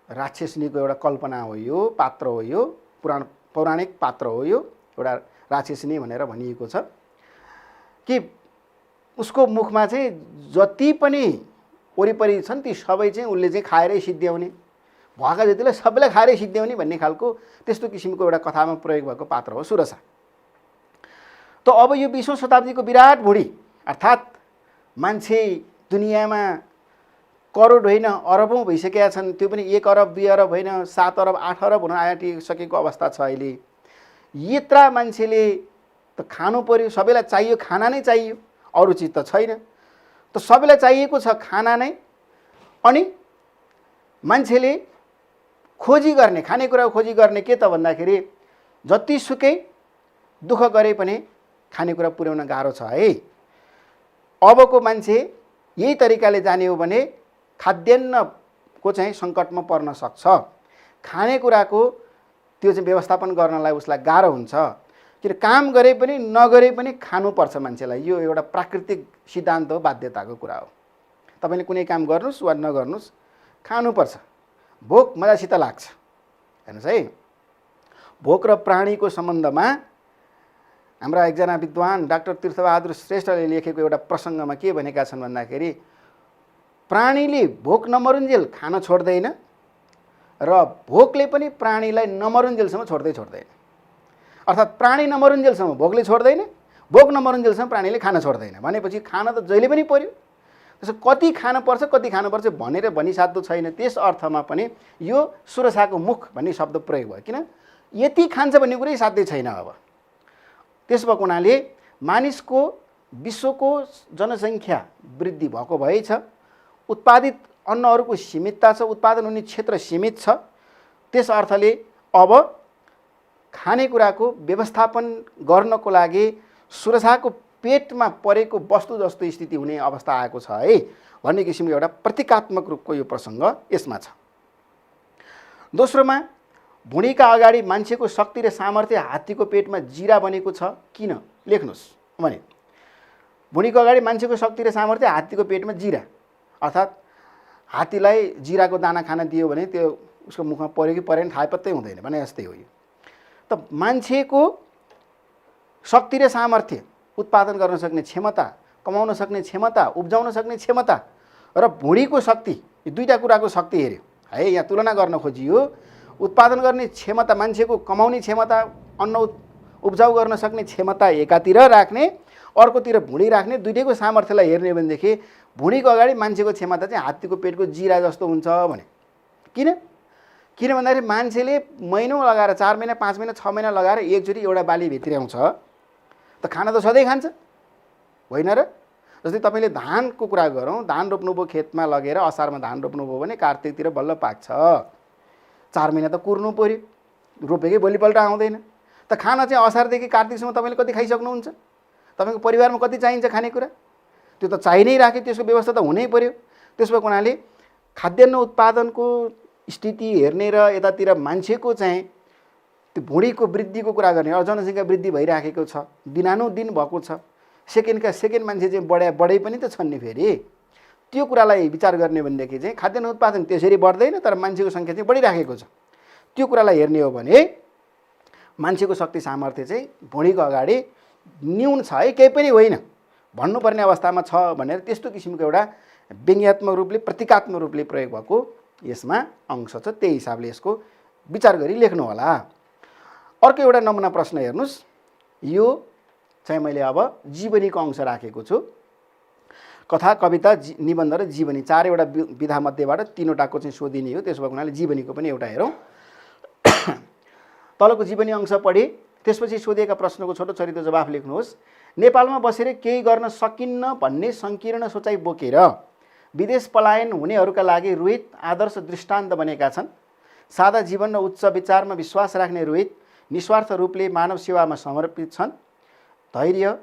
राक्षसनीको एउटा कल्पना हो, यो पात्र हो, यो पौराणिक पात्र हो, यो एउटा राक्षसनी भनेर भनिएको छ कि उसको मुखमा चाहिँ जति पनि वरिपरि छन् ती सबै चाहिँ उसले चाहिँ खाएरै सिद्ध्याउने, भएका जतिलाई सबैलाई खाएरै सिद्ध्याउने भन्ने खालको त्यस्तो किसिमको एउटा कथामा प्रयोग भएको पात्र हो सुरसा। त अब यो 20औं शताब्दीको विराट भुँडी अर्थात् मान्छे दुनियाँमा करोड होइन अरबौँ भइसकेका छन्, त्यो पनि 1 अरब 2 अरब होइन 7 अरब 8 अरब हुन आँटिसकेको अवस्था छ अहिले। यत्रा मान्छेले त खानु पर्यो, सबैलाई चाहियो, खाना नै चाहियो, अरू चिज त छैन। त सबैलाई चाहिएको छ खाना नै, अनि मान्छेले खोजी गर्ने, खानेकुरा खोजी गर्ने के त भन्दाखेरि जतिसुकै दुःख गरे पनि खानेकुरा पुर्याउन गाह्रो छ है। अबको मान्छे यही तरिकाले जाने हो भने खाद्यान्नको चाहिँ सङ्कटमा पर्न सक्छ। खानेकुराको त्यो चाहिँ व्यवस्थापन गर्नलाई उसलाई गाह्रो हुन्छ। किन काम गरे पनि नगरे पनि खानुपर्छ मान्छेलाई, यो एउटा प्राकृतिक सिद्धान्त हो, बाध्यताको कुरा हो। तपाईँले कुनै काम गर्नुहोस् वा नगर्नुहोस् खानुपर्छ। भोक मजासित लाग्छ। हेर्नुहोस् है, भोक र प्राणीको सम्बन्धमा हाम्रा एकजना विद्वान डाक्टर तीर्थबहादुर श्रेष्ठले लेखेको एउटा प्रसङ्गमा के भनेका छन् भन्दाखेरि प्राणीले भोक नमरुन्जेल खान छोड्दैन र भोकले पनि प्राणीलाई नमरुन्जेलसम्म छोड्दैन। अर्थात् प्राणी नमरुन्जेलसम्म भोकले छोड्दैन, भोक नमरुन्जेलसम्म प्राणीले खान छोड्दैन। भनेपछि खान त जहिले पनि पर्यो। त्यसो कति खानुपर्छ कति खानुपर्छ भनेर भनिसाध्नु छैन। त्यस अर्थमा पनि यो सुरक्षाको मुख भन्ने शब्द प्रयोग भयो। किन यति खान्छ भन्ने कुरै साध्य छैन। अब त्यस भएको हुनाले मानिसको विश्वको जनसङ्ख्या वृद्धि भएको भए छ, उत्पादित अन्नहरूको सीमितता छ, उत्पादन हुने क्षेत्र सीमित छ। त्यस अर्थले अब खानेकुराको व्यवस्थापन गर्नको लागि सुरक्षाको पेटमा परेको वस्तु जस्तो स्थिति हुने अवस्था आएको छ है भन्ने किसिमको एउटा प्रतीकात्मक रूपको यो प्रसङ्ग यसमा छ। दोस्रोमा, भुँडीका अगाडि मान्छेको शक्ति र सामर्थ्य हात्तीको पेटमा जिरा बनेको छ। किन लेख्नुहोस् भने भुँडीको अगाडि मान्छेको शक्ति र सामर्थ्य हात्तीको पेटमा जिरा, अर्थात् हात्तीलाई जिराको दाना खान दियो भने त्यो उसको मुखमा पऱ्यो कि परेन थाहा पत्तै हुँदैन भने जस्तै हो यो। त मान्छेको शक्ति र सामर्थ्य, उत्पादन गर्न सक्ने क्षमता, कमाउन सक्ने क्षमता, उब्जाउन सक्ने क्षमता र भुँडीको शक्ति, यो दुईटा कुराको शक्ति हेऱ्यो है। यहाँ तुलना गर्न खोजियो। उत्पादन गर्ने क्षमता, मान्छेको कमाउने क्षमता, अन्न उब्जाउ गर्न सक्ने क्षमता एकातिर राख्ने, अर्कोतिर भुँडी राख्ने, दुईटैको सामर्थ्यलाई हेर्ने हो भनेदेखि भुँडीको अगाडि मान्छेको क्षमता चाहिँ हात्तीको पेटको जिरा जस्तो हुन्छ भने। किन भन्दाखेरि मान्छेले महिनौँ लगाएर 4 महिना 5 महिना 6 महिना लगाएर एकचोटि एउटा बाली भित्र्याउँछ त खाना त सधैँ खान्छ होइन र। जस्तै तपाईँले धानको कुरा गरौँ, धान रोप्नुभयो, खेतमा लगेर असारमा धान रोप्नुभयो भने कार्तिकतिर बल्ल पाक्छ। 4 महिना त कुर्नु पर्यो, रोपेकै भोलिपल्ट आउँदैन। त खाना चाहिँ असारदेखि कार्तिकसम्म तपाईँले कति खाइसक्नुहुन्छ? तपाईँको परिवारमा कति चाहिन्छ खानेकुरा? त्यो त चाहि नै राख्यो, त्यसको व्यवस्था त हुनै पर्यो। त्यसो भएको हुनाले खाद्यान्न उत्पादनको स्थिति हेर्ने र यतातिर मान्छेको चाहिँ त्यो भुँडीको वृद्धिको कुरा गर्ने, जनसङ्ख्या वृद्धि भइराखेको छ, दिनानुदिन भएको छ। सेकेन्डका सेकेन्ड मान्छे चाहिँ बढे पनि त छन् नि। फेरि त्यो कुरालाई विचार गर्ने भनेदेखि चाहिँ खाद्यान्न उत्पादन त्यसरी बढ्दैन, तर मान्छेको सङ्ख्या चाहिँ बढिराखेको छ। त्यो कुरालाई हेर्ने हो भने मान्छेको शक्ति सामर्थ्य चाहिँ भुँडीको अगाडि न्यून छ है, केही पनि होइन भन्नुपर्ने अवस्थामा छ भनेर त्यस्तो किसिमको एउटा व्यङ्ग्यात्मक रूपले, प्रतीकात्मक रूपले प्रयोग भएको यसमा अंश छ। त्यही हिसाबले यसको विचार गरी लेख्नु होला। अर्को एउटा नमुना प्रश्न हेर्नुहोस्। यो चाहिँ मैले अब जीवनीको अंश राखेको छु। कथा, कविता, निबन्ध र जीवनी, 4वटा विधा मध्येबाट 3वटाको चाहिँ सोधिने हो। त्यसो भएको हुनाले जीवनीको पनि एउटा हेरौँ। तलको जीवनी अंश पढे त्यसपछि सोधिएका प्रश्नको छोटो चरित्र जवाफ लेख्नुहोस्। नेपालमा बसेर केही गर्न सकिन्न भन्ने सङ्कीर्ण सोचाइ बोकेर विदेश पलायन हुनेहरूका लागि रोहित आदर्श दृष्टान्त बनेका छन्। सादा जीवन र उच्च विचारमा विश्वास राख्ने रोहित निस्वार्थ रूपले मानव सेवामा समर्पित छन्। धैर्य,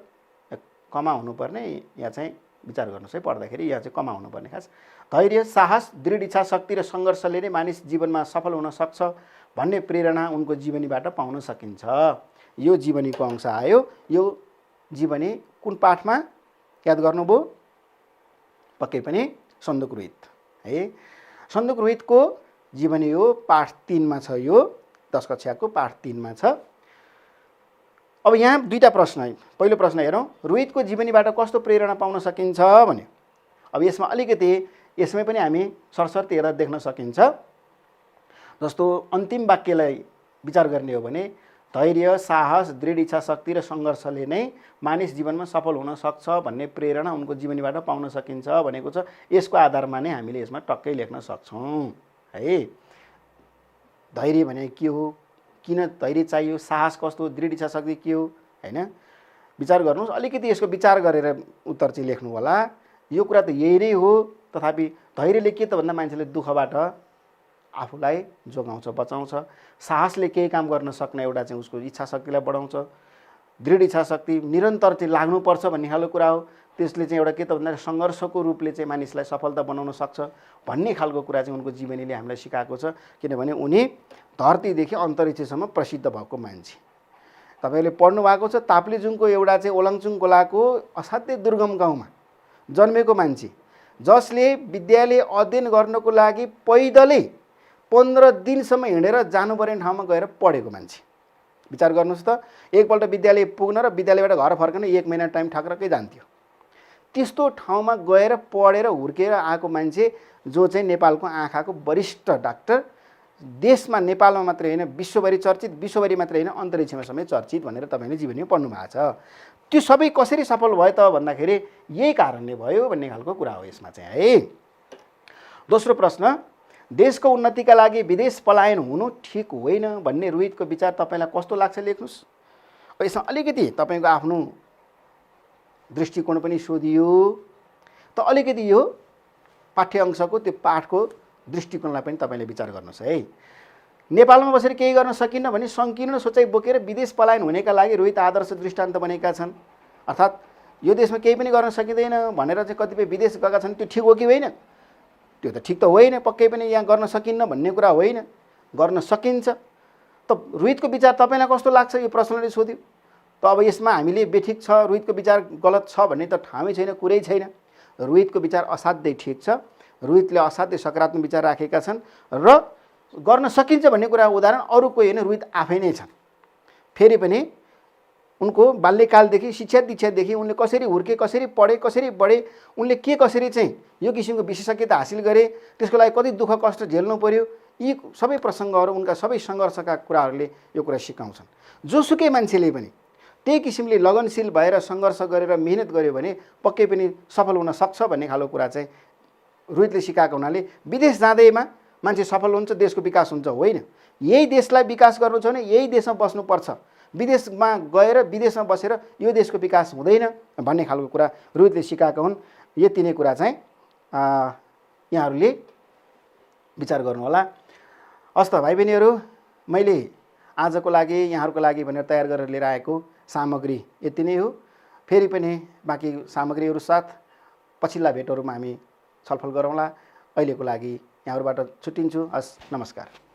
कमा हुनुपर्ने यहाँ चाहिँ विचार गर्नुहोस् है, पढ्दाखेरि यहाँ चाहिँ कमा हुनुपर्ने खास। धैर्य, साहस, दृढ इच्छा शक्ति र सङ्घर्षले नै मानिस जीवनमा सफल हुन सक्छ भन्ने प्रेरणा उनको जीवनीबाट पाउन सकिन्छ। यो जीवनीको अंश आयो। यो जीवनी कुन पाठमा याद गर्नुभयो? पक्कै पनि सन्दुक रोहित है। सन्दुक रोहितको जीवनी हो, पाठ 3मा छ। यो 10 कक्षाको पाठ 3मा छ। अब यहाँ दुईटा प्रश्न है। पहिलो प्रश्न हेरौँ, रोहितको जीवनीबाट कस्तो प्रेरणा पाउन सकिन्छ भने। अब यसमा अलिकति यसमै पनि हामी सरसर्ती हेर्दा देख्न सकिन्छ। जस्तो अन्तिम वाक्यलाई विचार गर्ने हो भने धैर्य, साहस, दृढ इच्छा शक्ति र सङ्घर्षले नै मानिस जीवनमा सफल हुन सक्छ भन्ने प्रेरणा उनको जीवनीबाट पाउन सकिन्छ भनेको छ। यसको आधारमा नै हामीले यसमा टक्कै लेख्न सक्छौँ है। धैर्य भने के हो, किन धैर्य चाहियो, साहस कस्तो हो, दृढ इच्छा शक्ति के हो हैन, विचार गर्नुहोस्। अलिकति यसको विचार गरेर उत्तर चाहिँ लेख्नु होला। यो कुरा त यही नै हो, तथापि धैर्यले के त भन्दा मान्छेले दुःखबाट आफूलाई जोगाउँछ, बचाउँछ। साहसले केही काम गर्न सक्ने एउटा चाहिँ उसको इच्छा शक्तिलाई बढाउँछ। दृढ इच्छा शक्ति निरन्तर चाहिँ लाग्नुपर्छ भन्ने खालको कुरा हो। त्यसले चाहिँ एउटा के त भन्दा सङ्घर्षको रूपले चाहिँ मानिसलाई सफलता बनाउन सक्छ भन्ने खालको कुरा चाहिँ उनको जीवनीले हामीलाई सिकाएको छ। किनभने उनी धरतीदेखि अन्तरिक्षसम्म प्रसिद्ध भएको मान्छे। तपाईँले पढ्नु भएको छ, ताप्लेजुङको एउटा चाहिँ ओलाङचुङ खोलाको असाध्यै दुर्गम गाउँमा जन्मेको मान्छे, जसले विद्यालय अध्ययन गर्नको लागि पैदलै 15 दिनसम्म हिँडेर जानुपर्ने ठाउँमा गएर पढेको मान्छे। विचार गर्नुहोस् त, एकपल्ट विद्यालय पुग्न र विद्यालयबाट घर फर्कन 1 महिना टाइम ठक्रकै जान्थ्यो। त्यस्तो ठाउँमा गएर पढेर हुर्केर आएको मान्छे जो चाहिँ नेपालको आँखाको वरिष्ठ डाक्टर, देशमा नेपालमा मात्रै होइन विश्वभरि चर्चित, विश्वभरि मात्रै होइन अन्तरिक्षमा समेत चर्चित भनेर तपाईँले जीवनीमा पढ्नु भएको छ। त्यो सबै कसरी सफल भयो त भन्दाखेरि यही कारणले भयो भन्ने खालको कुरा हो यसमा चाहिँ है। दोस्रो प्रश्न, देशको उन्नतिका लागि विदेश पलायन हुनु ठिक होइन भन्ने रोहितको विचार तपाईँलाई कस्तो लाग्छ लेख्नुहोस्। यसमा अलिकति तपाईँको आफ्नो दृष्टिकोण पनि सोधियो त अलिकति यो पाठ्य अंशको त्यो पाठको दृष्टिकोणलाई पनि तपाईँले विचार गर्नुहोस् है। नेपालमा बसेर केही गर्न सकिन्न भने सङ्कीर्ण सोचाइ बोकेर विदेश पलायन हुनेका लागि रोहित आदर्श दृष्टान्त बनेका छन्। अर्थात् यो देशमा केही पनि गर्न सकिँदैन भनेर चाहिँ कतिपय विदेश गएका छन्, त्यो ठिक हो कि होइन? त्यो त ठिक त होइन, पक्कै पनि यहाँ गर्न सकिन्न भन्ने कुरा होइन, गर्न सकिन्छ। त रोहितको विचार तपाईँलाई कस्तो लाग्छ यो प्रश्नले सोध्यो। त अब यसमा हामीले बेठिक छ, रोहितको विचार गलत छ भन्ने त ठाउँै छैन, कुरै छैन। रोहितको विचार असाध्यै ठिक छ। रोहितले असाध्यै सकारात्मक विचार राखेका छन् र गर्न सकिन्छ भन्ने कुरा उदाहरण अरू कोही होइन, रोहित आफै नै छन्। फेरि पनि उनको बाल्यकालदेखि शिक्षा दीक्षादेखि उनले कसरी हुर्के, कसरी पढे, कसरी बढे, उनले के कसरी चाहिँ यो किसिमको विशेषज्ञता हासिल गरे, त्यसको लागि कति दुःख कष्ट झेल्नु पर्यो, यी सबै प्रसङ्गहरू उनका सबै सङ्घर्षका कुराहरूले यो कुरा सिकाउँछन्। जोसुकै मान्छेले पनि त्यही किसिमले लगनशील भएर सङ्घर्ष गरेर मिहिनेत गर्यो भने पक्कै पनि सफल हुन सक्छ भन्ने खालको कुरा चाहिँ रोहितले सिकाएको हुनाले विदेश जाँदैमा मान्छे सफल हुन्छ, देशको विकास हुन्छ होइन। यही देशलाई विकास गर्नु छ भने यही देशमा बस्नुपर्छ, विदेशमा गएर विदेशमा बसेर यो देशको विकास हुँदैन भन्ने खालको कुरा रोहितले सिकाएका हुन्। यति नै कुरा चाहिँ यहाँहरूले विचार गर्नुहोला। हस् त भाइ बहिनीहरू, मैले आजको लागि यहाँहरूको लागि भनेर तयार गरेर लिएर आएको सामग्री यति नै हो। फेरि पनि बाँकी सामग्रीहरू साथ पछिल्ला भेटहरूमा हामी छलफल गरौँला। अहिलेको लागि यहाँहरूबाट छुट्टिन्छु। हस्, नमस्कार।